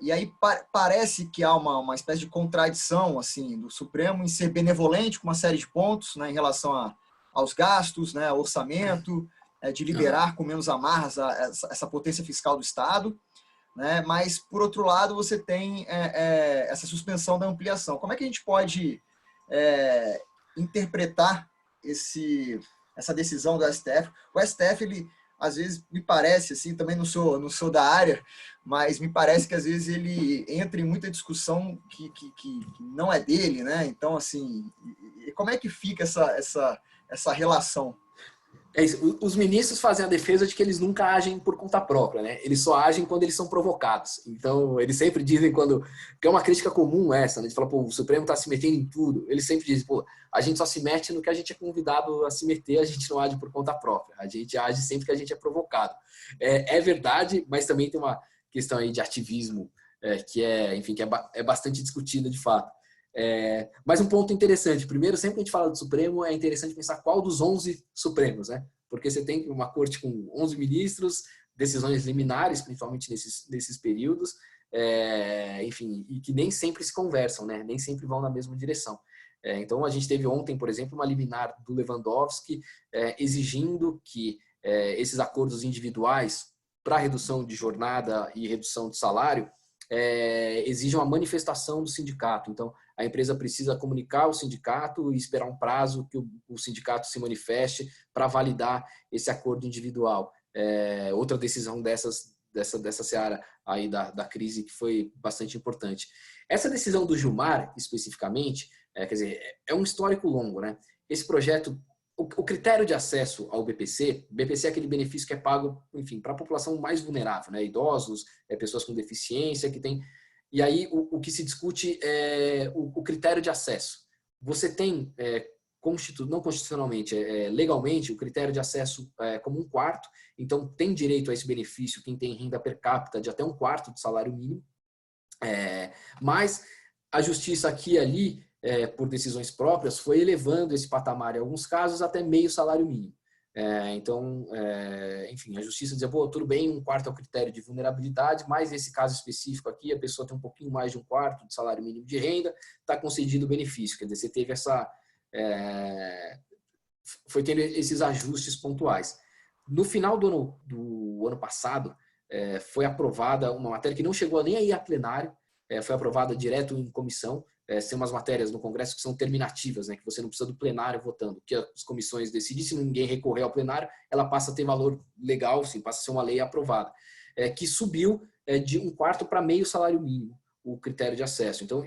e aí parece que há uma espécie de contradição assim, do Supremo em ser benevolente com uma série de pontos, né, em relação aos gastos, né, orçamento, de liberar com menos amarras essa potência fiscal do Estado, né, mas, por outro lado, você tem essa suspensão da ampliação. Como é que a gente pode interpretar essa decisão do STF? O STF, ele, às vezes, me parece, assim, também não sou da área, mas me parece que, às vezes, ele entra em muita discussão que não é dele, né? Então, assim, como é que fica essa relação? Os ministros fazem a defesa de que eles nunca agem por conta própria, né? Eles só agem quando eles são provocados. Então, eles sempre dizem que é uma crítica comum essa, né? De falar, pô, o Supremo está se metendo em tudo. Eles sempre dizem, pô, a gente só se mete no que a gente é convidado a se meter, a gente não age por conta própria. A gente age sempre que a gente é provocado. É verdade, mas também tem uma questão aí de ativismo que é bastante discutida de fato. Mas um ponto interessante, primeiro, sempre que a gente fala do Supremo, é interessante pensar qual dos 11 Supremos, né? Porque você tem uma corte com 11 ministros, decisões liminares, principalmente nesses períodos, e que nem sempre se conversam, né? Nem sempre vão na mesma direção. Então, a gente teve ontem, por exemplo, uma liminar do Lewandowski exigindo que esses acordos individuais para redução de jornada e redução de salário exijam a manifestação do sindicato. Então, a empresa precisa comunicar ao sindicato e esperar um prazo que o sindicato se manifeste para validar esse acordo individual. Outra decisão dessa seara aí da crise que foi bastante importante. Essa decisão do Gilmar, especificamente, quer dizer, é um histórico longo, né? Esse projeto, o critério de acesso ao BPC é aquele benefício que é pago, enfim, para a população mais vulnerável, né? Idosos, pessoas com deficiência, que tem... E aí o que se discute é o critério de acesso. Você tem, não constitucionalmente, legalmente, o critério de acesso como 1/4, então tem direito a esse benefício quem tem renda per capita de até 1/4 do salário mínimo, mas a justiça aqui e ali, por decisões próprias, foi elevando esse patamar, em alguns casos, até meio salário mínimo. Enfim, a justiça dizia, pô, tudo bem, 1/4 é o critério de vulnerabilidade, mas nesse caso específico aqui, a pessoa tem um pouquinho mais de 1/4 de salário mínimo de renda, está concedido o benefício. Quer dizer, você teve foi tendo esses ajustes pontuais. No final do ano passado, foi aprovada uma matéria que não chegou nem aí a plenário, foi aprovada direto em comissão. Tem umas matérias no Congresso que são terminativas, né, que você não precisa do plenário votando, que as comissões decidem, se ninguém recorrer ao plenário, ela passa a ter valor legal, sim, passa a ser uma lei aprovada, que subiu de 1/4 para meio salário mínimo o critério de acesso. Então,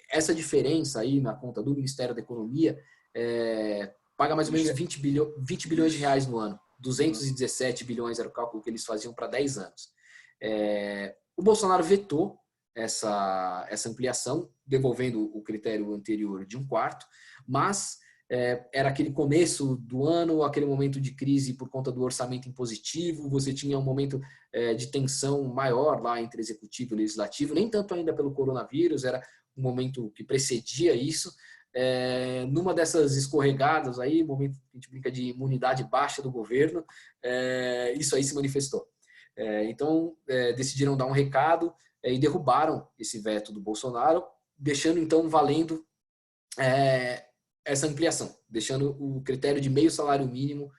essa diferença aí na conta do Ministério da Economia paga mais ou menos 20 bilhões de reais no ano. 217 bilhões era o cálculo que eles faziam para 10 anos. O Bolsonaro vetou essa ampliação, devolvendo o critério anterior de 1/4, mas era aquele começo do ano, aquele momento de crise por conta do orçamento impositivo, você tinha um momento de tensão maior lá entre executivo e legislativo, nem tanto ainda pelo coronavírus, era um momento que precedia isso. Numa dessas escorregadas aí, momento que a gente brinca de imunidade baixa do governo, isso aí se manifestou. Então, decidiram dar um recado e derrubaram esse veto do Bolsonaro, deixando então valendo essa ampliação, deixando o critério de meio salário mínimo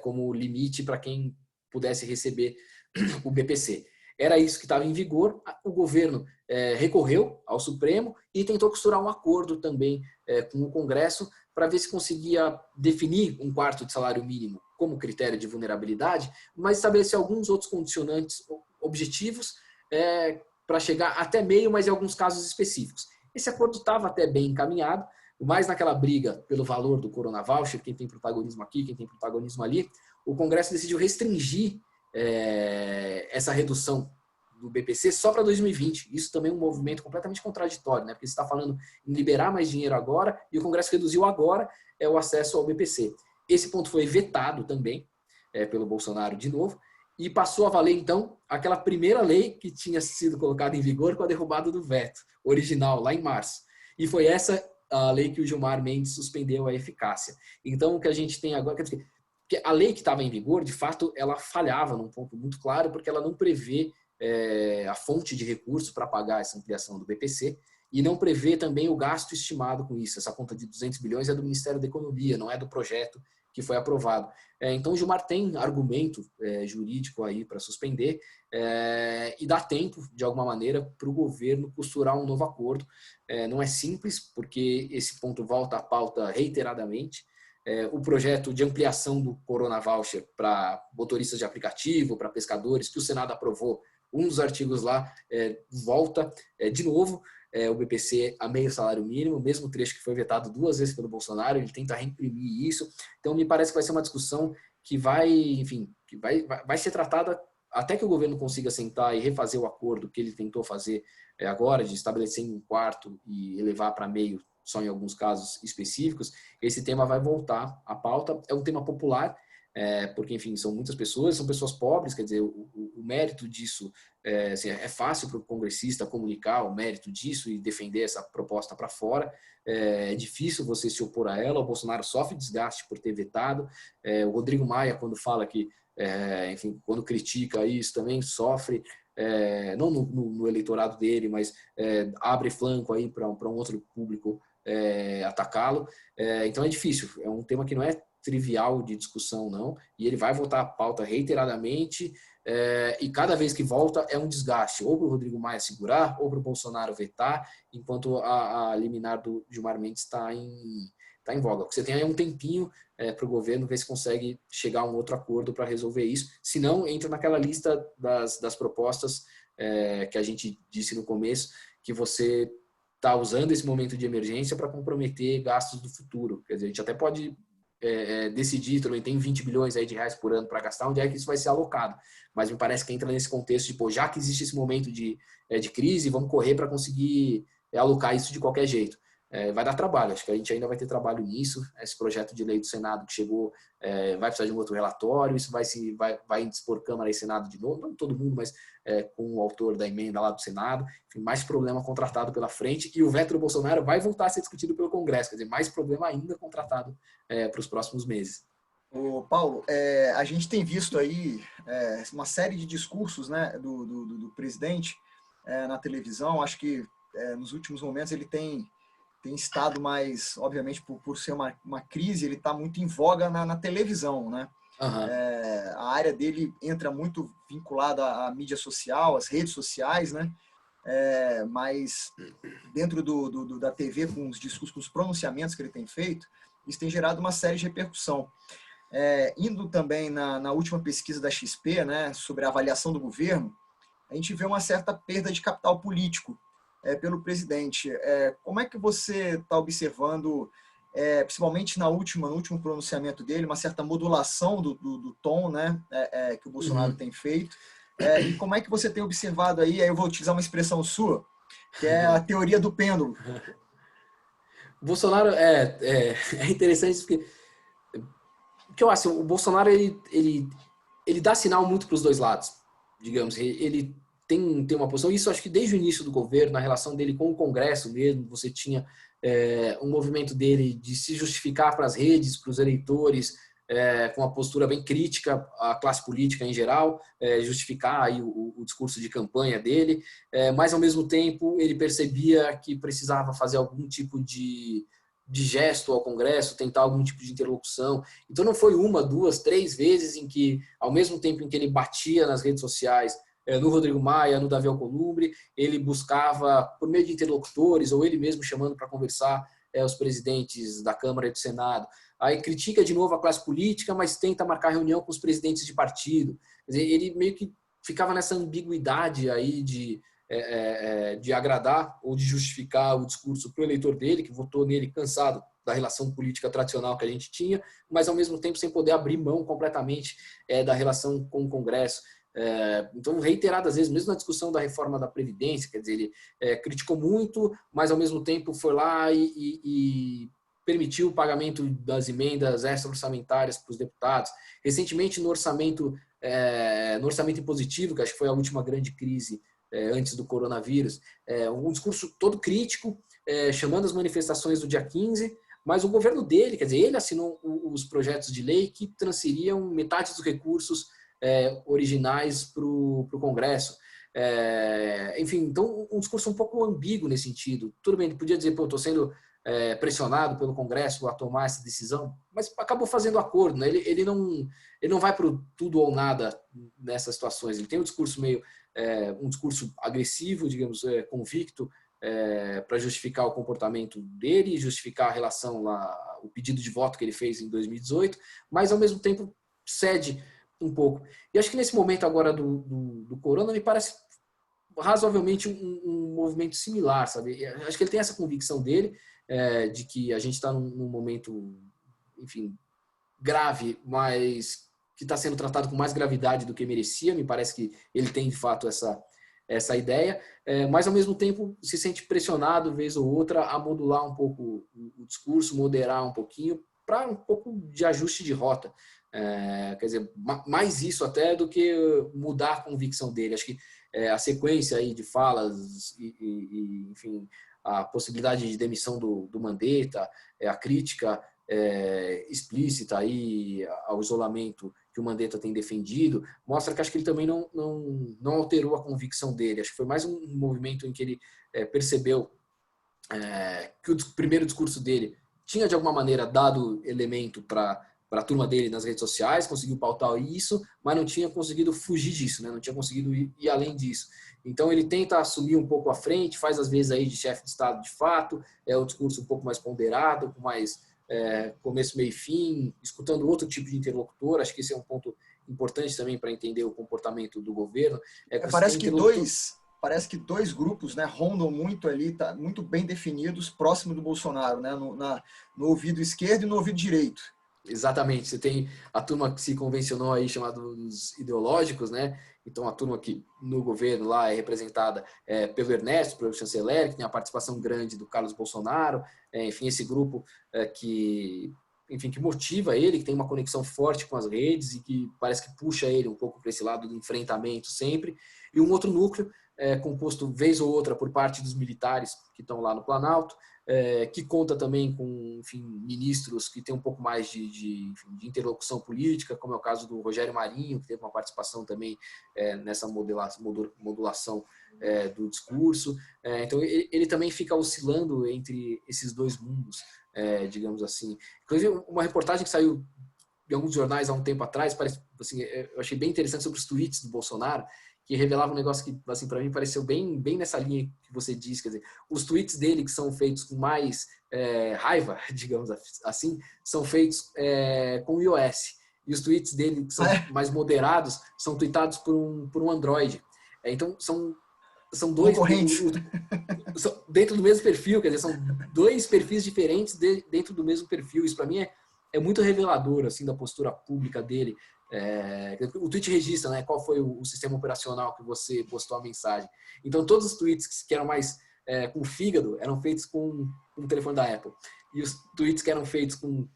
como limite para quem pudesse receber o BPC. Era isso que estava em vigor, o governo recorreu ao Supremo e tentou costurar um acordo também com o Congresso para ver se conseguia definir 1/4 de salário mínimo como critério de vulnerabilidade, mas estabelecer alguns outros condicionantes objetivos para chegar até meio, mas em alguns casos específicos. Esse acordo estava até bem encaminhado, mas naquela briga pelo valor do Corona Voucher, quem tem protagonismo aqui, quem tem protagonismo ali, o Congresso decidiu restringir essa redução do BPC só para 2020. Isso também é um movimento completamente contraditório, né? Porque você está falando em liberar mais dinheiro agora e o Congresso reduziu agora o acesso ao BPC. Esse ponto foi vetado também pelo Bolsonaro de novo e passou a valer, então, aquela primeira lei que tinha sido colocada em vigor com a derrubada do veto original, lá em março. E foi essa a lei que o Gilmar Mendes suspendeu a eficácia. Então, o que a gente tem agora... Quer dizer, que a lei que estava em vigor, de fato, ela falhava num ponto muito claro, porque ela não prevê a fonte de recursos para pagar essa ampliação do BPC e não prevê também o gasto estimado com isso. Essa conta de 200 bilhões é do Ministério da Economia, não é do projeto que foi aprovado. Então, o Gilmar tem argumento jurídico aí para suspender e dá tempo, de alguma maneira, para o governo costurar um novo acordo. Não é simples, porque esse ponto volta à pauta reiteradamente. O projeto de ampliação do Corona Voucher para motoristas de aplicativo, para pescadores, que o Senado aprovou, um dos artigos lá volta de novo o BPC a meio salário mínimo, mesmo trecho que foi vetado 2 vezes pelo Bolsonaro, ele tenta reimprimir isso. Então, me parece que vai ser uma discussão que vai, enfim, que vai ser tratada até que o governo consiga sentar e refazer o acordo que ele tentou fazer agora, de estabelecer em 1/4 e elevar para meio só em alguns casos específicos. Esse tema vai voltar à pauta. É um tema popular, porque, enfim, são muitas pessoas, são pessoas pobres, quer dizer, o mérito disso assim, é fácil para o congressista comunicar o mérito disso e defender essa proposta para fora. É difícil você se opor a ela. O Bolsonaro sofre desgaste por ter vetado. O Rodrigo Maia, quando fala que, enfim, quando critica isso, também sofre, não no eleitorado dele, mas abre flanco aí para um outro público atacá-lo. Então é difícil. É um tema que não é trivial de discussão, não, e ele vai voltar à pauta reiteradamente, e cada vez que volta é um desgaste, ou para o Rodrigo Maia segurar, ou para o Bolsonaro vetar, enquanto a liminar do Gilmar Mendes está em voga. Você tem aí um tempinho para o governo ver se consegue chegar a um outro acordo para resolver isso, se não, entra naquela lista das propostas que a gente disse no começo, que você está usando esse momento de emergência para comprometer gastos do futuro. Quer dizer, a gente até pode decidir, também tem 20 bilhões aí de reais por ano para gastar, onde é que isso vai ser alocado. Mas me parece que entra nesse contexto de, já que existe esse momento de crise, vamos correr para conseguir alocar isso de qualquer jeito. Vai dar trabalho, acho que a gente ainda vai ter trabalho nisso. Esse projeto de lei do Senado que chegou vai precisar de um outro relatório, isso vai dispor Câmara e Senado de novo, não todo mundo, mas com o autor da emenda lá do Senado. Enfim, mais problema contratado pela frente, e o veto do Bolsonaro vai voltar a ser discutido pelo Congresso, quer dizer, mais problema ainda contratado para os próximos meses. Paulo, a gente tem visto aí uma série de discursos, né, do presidente na televisão. Acho que nos últimos momentos ele tem estado mais, obviamente, por ser uma crise, ele está muito em voga na televisão, né? Uhum. A área dele entra muito vinculada à mídia social, às redes sociais, né? Mas dentro da TV, com os discursos, com os pronunciamentos que ele tem feito, isso tem gerado uma série de repercussão. Indo também na última pesquisa da XP, né, sobre a avaliação do governo, a gente vê uma certa perda de capital político pelo presidente. Como é que você está observando, principalmente no último pronunciamento dele, uma certa modulação do tom, né, que o Bolsonaro tem feito? E como é que você tem observado aí eu vou utilizar uma expressão sua, que é a teoria do pêndulo? O Bolsonaro é interessante porque eu acho, o Bolsonaro ele dá sinal muito para os dois lados, digamos. Ele tem uma posição, isso acho que desde o início do governo, na relação dele com o Congresso mesmo, você tinha um movimento dele de se justificar para as redes, para os eleitores, com uma postura bem crítica à classe política em geral, justificar aí o discurso de campanha dele, mas ao mesmo tempo ele percebia que precisava fazer algum tipo de gesto ao Congresso, tentar algum tipo de interlocução. Então não foi 1, 2, 3 vezes em que, ao mesmo tempo em que ele batia nas redes sociais, no Rodrigo Maia, no Davi Alcolumbre, ele buscava, por meio de interlocutores, ou ele mesmo chamando para conversar os presidentes da Câmara e do Senado. Aí critica de novo a classe política, mas tenta marcar reunião com os presidentes de partido. Quer dizer, ele meio que ficava nessa ambiguidade aí de agradar ou de justificar o discurso para o eleitor dele, que votou nele cansado da relação política tradicional que a gente tinha, mas ao mesmo tempo sem poder abrir mão completamente da relação com o Congresso. Então, reiteradas vezes, mesmo na discussão da reforma da Previdência, quer dizer, ele criticou muito, mas ao mesmo tempo foi lá e permitiu o pagamento das emendas extra-orçamentárias para os deputados. Recentemente, no orçamento no orçamento impositivo, que acho que foi a última grande crise antes do coronavírus, um discurso todo crítico, chamando as manifestações do dia 15, mas o governo dele, quer dizer, ele assinou os projetos de lei que transferiam metade dos recursos originais para o Congresso. Enfim, então um discurso um pouco ambíguo nesse sentido. Tudo bem, ele podia dizer, pô, eu estou sendo pressionado pelo Congresso a tomar essa decisão, mas acabou fazendo acordo, né? Ele não vai para o tudo ou nada nessas situações. Ele tem um discurso um discurso agressivo, digamos, convicto, para justificar o comportamento dele, justificar a relação lá, o pedido de voto que ele fez em 2018, mas ao mesmo tempo cede um pouco. E acho que nesse momento agora do corona me parece razoavelmente um movimento similar, sabe? Acho que ele tem essa convicção dele, de que a gente está num momento, enfim, grave, mas que está sendo tratado com mais gravidade do que merecia. Me parece que ele tem, de fato, essa ideia, mas, ao mesmo tempo, se sente pressionado, vez ou outra, a modular um pouco o discurso, moderar um pouquinho, para um pouco de ajuste de rota. Quer dizer, mais isso até do que mudar a convicção dele. Acho que a sequência aí de falas e enfim, a possibilidade de demissão do Mandetta, a crítica explícita aí ao isolamento que o Mandetta tem defendido, mostra que acho que ele também não alterou a convicção dele. Acho que foi mais um movimento em que ele percebeu que o primeiro discurso dele tinha, de alguma maneira, dado elemento para a turma dele nas redes sociais, conseguiu pautar isso, mas não tinha conseguido fugir disso, né? Não tinha conseguido ir além disso. Então ele tenta assumir um pouco à frente, faz às vezes aí de chefe de Estado de fato, o discurso um pouco mais ponderado, com mais começo, meio e fim, escutando outro tipo de interlocutor. Acho que esse é um ponto importante também para entender o comportamento do governo. Parece que dois grupos, né, rondam muito ali, tá, muito bem definidos, próximo do Bolsonaro, né, no ouvido esquerdo e no ouvido direito. Exatamente, você tem a turma que se convencionou aí chamados ideológicos, né? Então a turma que no governo lá é representada pelo Ernesto, pelo chanceler, que tem a participação grande do Carlos Bolsonaro, enfim, esse grupo que motiva ele, que tem uma conexão forte com as redes e que parece que puxa ele um pouco para esse lado do enfrentamento sempre, e um outro núcleo composto vez ou outra por parte dos militares que estão lá no Planalto, que conta também com, enfim, ministros que têm um pouco mais de interlocução política, como é o caso do Rogério Marinho, que teve uma participação também nessa modulação do discurso. Então, ele também fica oscilando entre esses dois mundos, digamos assim. Inclusive, uma reportagem que saiu em alguns jornais há um tempo atrás, parece, assim, eu achei bem interessante, sobre os tweets do Bolsonaro, que revelava um negócio que, assim, para mim pareceu bem nessa linha que você diz. Quer dizer, os tweets dele, que são feitos com mais raiva, digamos assim, são feitos com iOS. E os tweets dele, que são mais moderados, são tweetados por um Android. Então, são dois dentro do mesmo perfil, quer dizer, são dois perfis diferentes dentro do mesmo perfil. Isso, para mim, é muito revelador, assim, da postura pública dele. O tweet registra, né, qual foi o sistema operacional que você postou a mensagem. Então, todos os tweets que eram mais com fígado eram feitos com o telefone da Apple. E os tweets que eram feitos com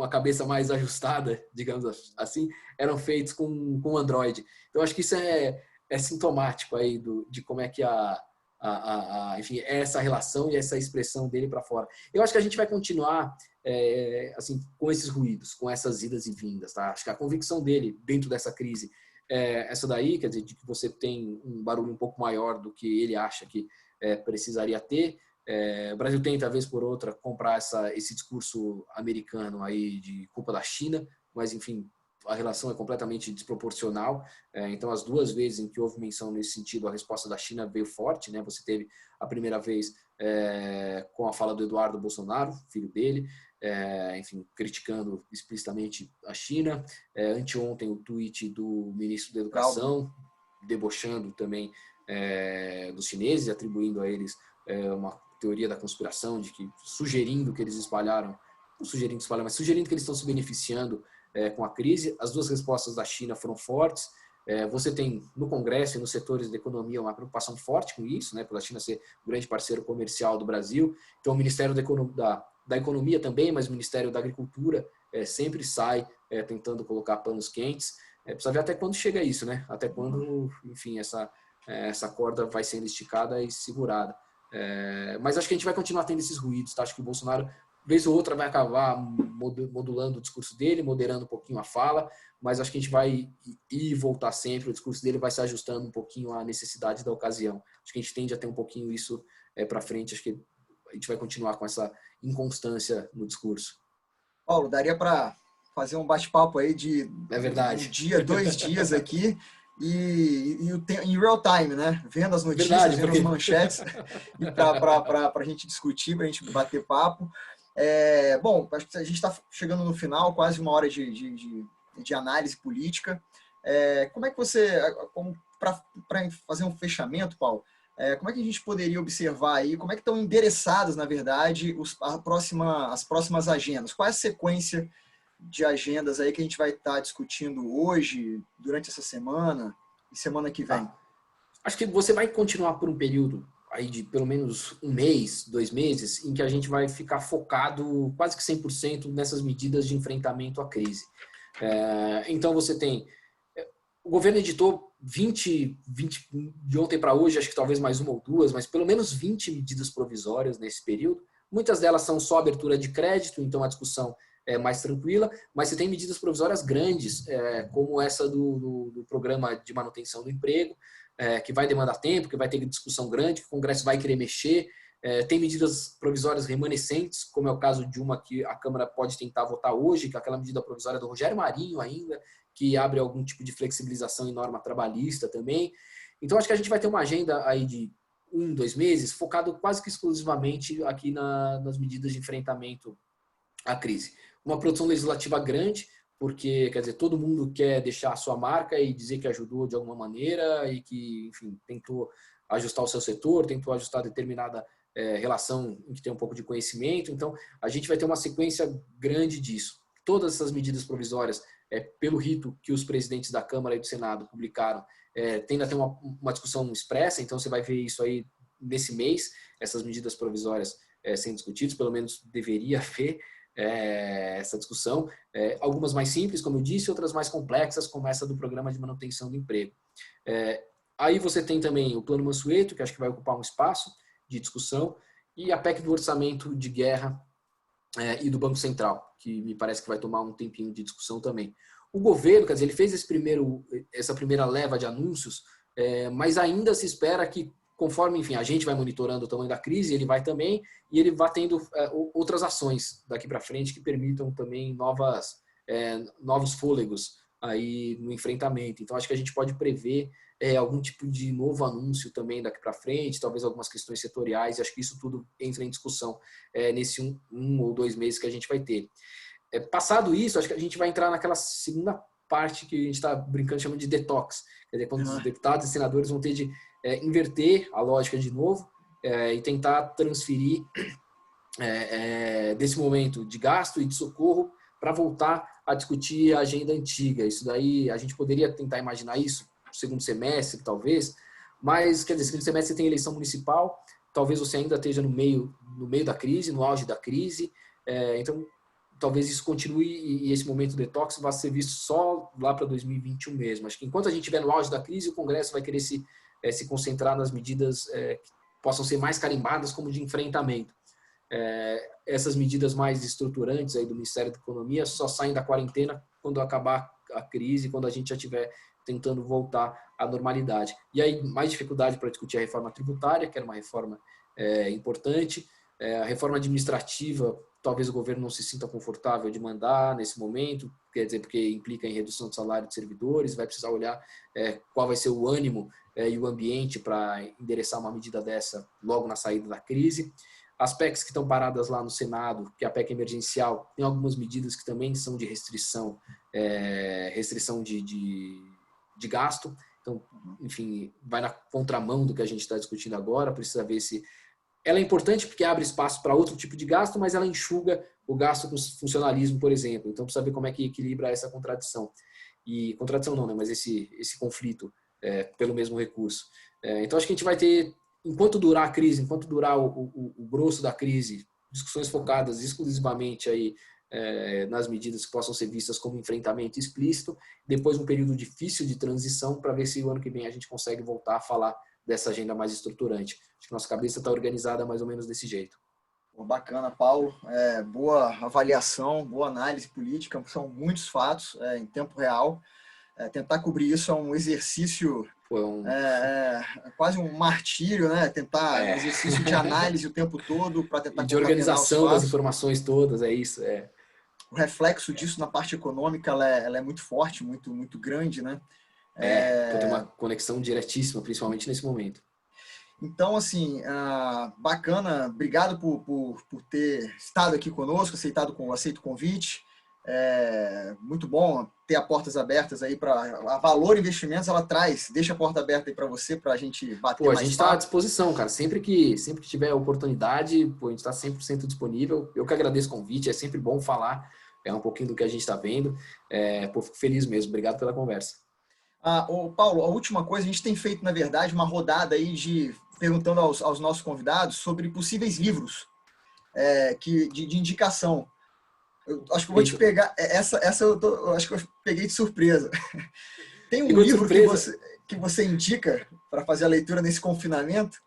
a cabeça mais ajustada, digamos assim, eram feitos com Android. Então, acho que isso é sintomático aí de como é que enfim, essa relação e essa expressão dele para fora. Eu acho que a gente vai continuar assim, com esses ruídos, com essas idas e vindas, tá? Acho que a convicção dele dentro dessa crise essa daí, quer dizer, de que você tem um barulho um pouco maior do que ele acha que precisaria ter. O Brasil tem, talvez por outra, comprar esse discurso americano aí de culpa da China, mas, enfim, a relação é completamente desproporcional. Então, as duas vezes em que houve menção nesse sentido, a resposta da China veio forte, né? Você teve a primeira vez com a fala do Eduardo Bolsonaro, filho dele, enfim, criticando explicitamente a China. Anteontem, o tweet do ministro da Educação, debochando também dos chineses, atribuindo a eles uma teoria da conspiração, de que sugerindo que eles espalharam, não sugerindo que espalharam, mas sugerindo que eles estão se beneficiando com a crise. As duas respostas da China foram fortes. Você tem no Congresso e nos setores da economia uma preocupação forte com isso, né, pela China ser um grande parceiro comercial do Brasil. Então, o Ministério da Economia também, mas o Ministério da Agricultura sempre sai tentando colocar panos quentes. Precisa ver até quando chega isso, né? Até quando, enfim, essa corda vai sendo esticada e segurada. Mas acho que a gente vai continuar tendo esses ruídos, tá? Acho que o Bolsonaro, vez ou outra, vai acabar modulando o discurso dele, moderando um pouquinho a fala, mas acho que a gente vai ir e voltar sempre, o discurso dele vai se ajustando um pouquinho à necessidade da ocasião. Acho que a gente tende a ter um pouquinho isso para frente, acho que a gente vai continuar com essa inconstância no discurso. Paulo, daria para fazer um bate-papo aí de verdade. um dia, 2 dias aqui, e em real time, né? Vendo as notícias, verdade, vendo as manchetes, e para a gente discutir, para a gente bater papo. Bom, acho que a gente está chegando no final, quase 1 hora de análise política. Como é que você, para fazer um fechamento, Paulo, como é que a gente poderia observar aí, como é que estão endereçadas, na verdade, as próximas agendas? Qual é a sequência de agendas aí que a gente vai estar discutindo hoje, durante essa semana e semana que vem? Acho que você vai continuar por um período aí de pelo menos 1 mês, 2 meses, em que a gente vai ficar focado quase que 100% nessas medidas de enfrentamento à crise. Então você tem... O governo editou 20 de ontem para hoje, acho que talvez mais 1 ou 2, mas pelo menos 20 medidas provisórias nesse período. Muitas delas são só abertura de crédito, então a discussão é mais tranquila, mas você tem medidas provisórias grandes, como essa do programa de manutenção do emprego, que vai demandar tempo, que vai ter discussão grande, que o Congresso vai querer mexer. Tem medidas provisórias remanescentes, como é o caso de uma que a Câmara pode tentar votar hoje, que é aquela medida provisória do Rogério Marinho ainda, que abre algum tipo de flexibilização em norma trabalhista também. Então, acho que a gente vai ter uma agenda aí de 1, 2 meses, focado quase que exclusivamente aqui nas medidas de enfrentamento à crise. Uma produção legislativa grande, porque, quer dizer, todo mundo quer deixar a sua marca e dizer que ajudou de alguma maneira e que, enfim, tentou ajustar o seu setor, tentou ajustar determinada relação em que tem um pouco de conhecimento. Então, a gente vai ter uma sequência grande disso. Todas essas medidas provisórias, pelo rito que os presidentes da Câmara e do Senado publicaram, tende a ter uma discussão expressa, então você vai ver isso aí nesse mês, essas medidas provisórias sendo discutidas, pelo menos deveria haver essa discussão. Algumas mais simples, como eu disse, outras mais complexas, como essa do Programa de Manutenção do Emprego. Aí você tem também o Plano Mansueto, que acho que vai ocupar um espaço de discussão, e a PEC do Orçamento de Guerra e do Banco Central, que me parece que vai tomar um tempinho de discussão também. O governo, quer dizer, ele fez essa primeira leva de anúncios, mas ainda se espera que, conforme, enfim, a gente vai monitorando o tamanho da crise, ele vai também, e ele vai tendo outras ações daqui para frente que permitam também novos fôlegos aí no enfrentamento. Então, acho que a gente pode prever algum tipo de novo anúncio também daqui para frente, talvez algumas questões setoriais, e acho que isso tudo entra em discussão nesse 1 ou 2 meses que a gente vai ter. Passado isso, acho que a gente vai entrar naquela segunda parte que a gente está brincando, chamando de detox, quer dizer, quando os deputados e senadores vão ter de inverter a lógica de novo e tentar transferir desse momento de gasto e de socorro para voltar a discutir a agenda antiga. Isso daí, a gente poderia tentar imaginar isso no segundo semestre, talvez, mas, quer dizer, segundo semestre você tem eleição municipal, talvez você ainda esteja no meio da crise, no auge da crise, então talvez isso continue e esse momento detox vai ser visto só lá para 2021 mesmo. Acho que enquanto a gente estiver no auge da crise, o Congresso vai querer se concentrar nas medidas que possam ser mais carimbadas como de enfrentamento. Essas medidas mais estruturantes aí do Ministério da Economia só saem da quarentena quando acabar a crise, quando a gente já estiver tentando voltar à normalidade. E aí, mais dificuldade para discutir a reforma tributária, que era uma reforma importante. A reforma administrativa, talvez o governo não se sinta confortável de mandar nesse momento, quer dizer, porque implica em redução do salário de servidores, vai precisar olhar qual vai ser o ânimo e o ambiente para endereçar uma medida dessa logo na saída da crise. As PECs que estão paradas lá no Senado, que é a PEC emergencial, tem algumas medidas que também são de restrição de gasto. Então, enfim, vai na contramão do que a gente está discutindo agora, precisa ver se... Ela é importante porque abre espaço para outro tipo de gasto, mas ela enxuga o gasto com funcionalismo, por exemplo. Então, precisa ver como é que equilibra essa contradição. E contradição não, né? Mas esse conflito pelo mesmo recurso. Então, acho que a gente vai ter, enquanto durar a crise, enquanto durar o grosso da crise, discussões focadas exclusivamente aí nas medidas que possam ser vistas como enfrentamento explícito, depois um período difícil de transição para ver se o ano que vem a gente consegue voltar a falar dessa agenda mais estruturante. Acho que nossa cabeça está organizada mais ou menos desse jeito. Bacana, Paulo. Boa avaliação, boa análise política, são muitos fatos em tempo real. Tentar cobrir isso é um exercício, quase um martírio, né? Tentar um exercício de análise o tempo todo para tentar de organização das informações todas, é isso. O reflexo disso na parte econômica ela é muito forte, muito, muito grande, né? Tem uma conexão diretíssima, principalmente nesse momento. Então, assim, bacana. Obrigado por ter estado aqui conosco, aceito o convite. Muito bom ter as portas abertas aí para a Valor Investimentos. Ela deixa a porta aberta aí para você, para a gente bater mais. A gente está à disposição, cara. Sempre que tiver oportunidade, a gente está 100% disponível. Eu que agradeço o convite, é sempre bom falar um pouquinho do que a gente está vendo. Fico feliz mesmo. Obrigado pela conversa. Paulo, a última coisa, a gente tem feito, na verdade, uma rodada aí perguntando aos nossos convidados sobre possíveis livros de indicação. Eu acho que eu vou te pegar. Essa eu acho que eu peguei de surpresa. Tem um livro que você indica para fazer a leitura nesse confinamento?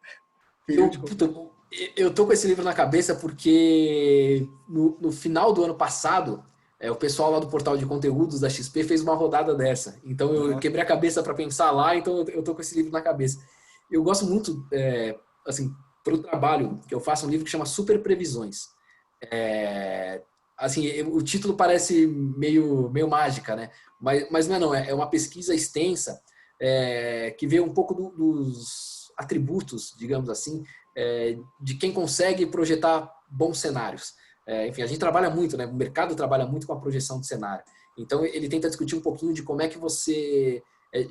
Eu tô com esse livro na cabeça porque no final do ano passado, o pessoal lá do portal de conteúdos da XP fez uma rodada dessa. Então eu quebrei a cabeça para pensar lá, então eu tô com esse livro na cabeça. Eu gosto muito, assim, para o trabalho que eu faço, um livro que chama Super Previsões. Assim, o título parece meio mágica, né? Mas não é uma pesquisa extensa que vê um pouco dos atributos, digamos assim, de quem consegue projetar bons cenários. Enfim, a gente trabalha muito, né? O mercado trabalha muito com a projeção de cenário. Então, ele tenta discutir um pouquinho de como é que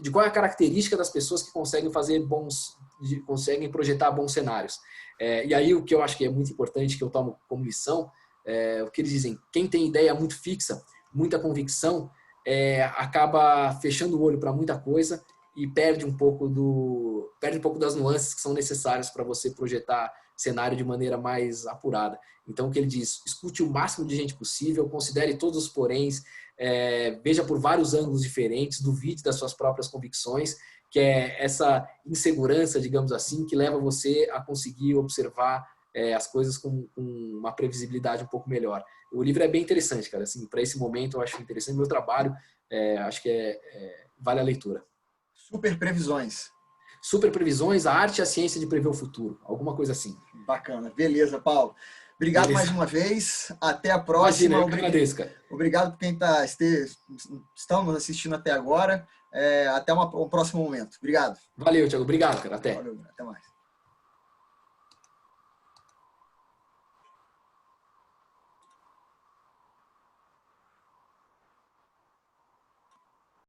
de qual é a característica das pessoas que conseguem conseguem projetar bons cenários. E aí, o que eu acho que é muito importante, que eu tomo como lição, o que eles dizem, quem tem ideia muito fixa, muita convicção, acaba fechando o olho para muita coisa e perde um pouco das nuances que são necessárias para você projetar cenário de maneira mais apurada. Então, o que ele diz, escute o máximo de gente possível, considere todos os poréns, veja por vários ângulos diferentes, duvide das suas próprias convicções, que é essa insegurança, digamos assim, que leva você a conseguir observar as coisas com uma previsibilidade um pouco melhor. O livro é bem interessante, cara. Assim, para esse momento, eu acho interessante. Meu trabalho, acho que vale a leitura. Super Previsões. Super Previsões, a arte e a ciência de prever o futuro. Alguma coisa assim. Bacana. Beleza, Paulo. Obrigado mais uma vez. Até a próxima. Imagina, eu que agradeço, cara. Obrigado por quem estão nos assistindo até agora. Até um próximo momento. Obrigado. Valeu, Thiago. Obrigado, cara. Até. Valeu, até mais.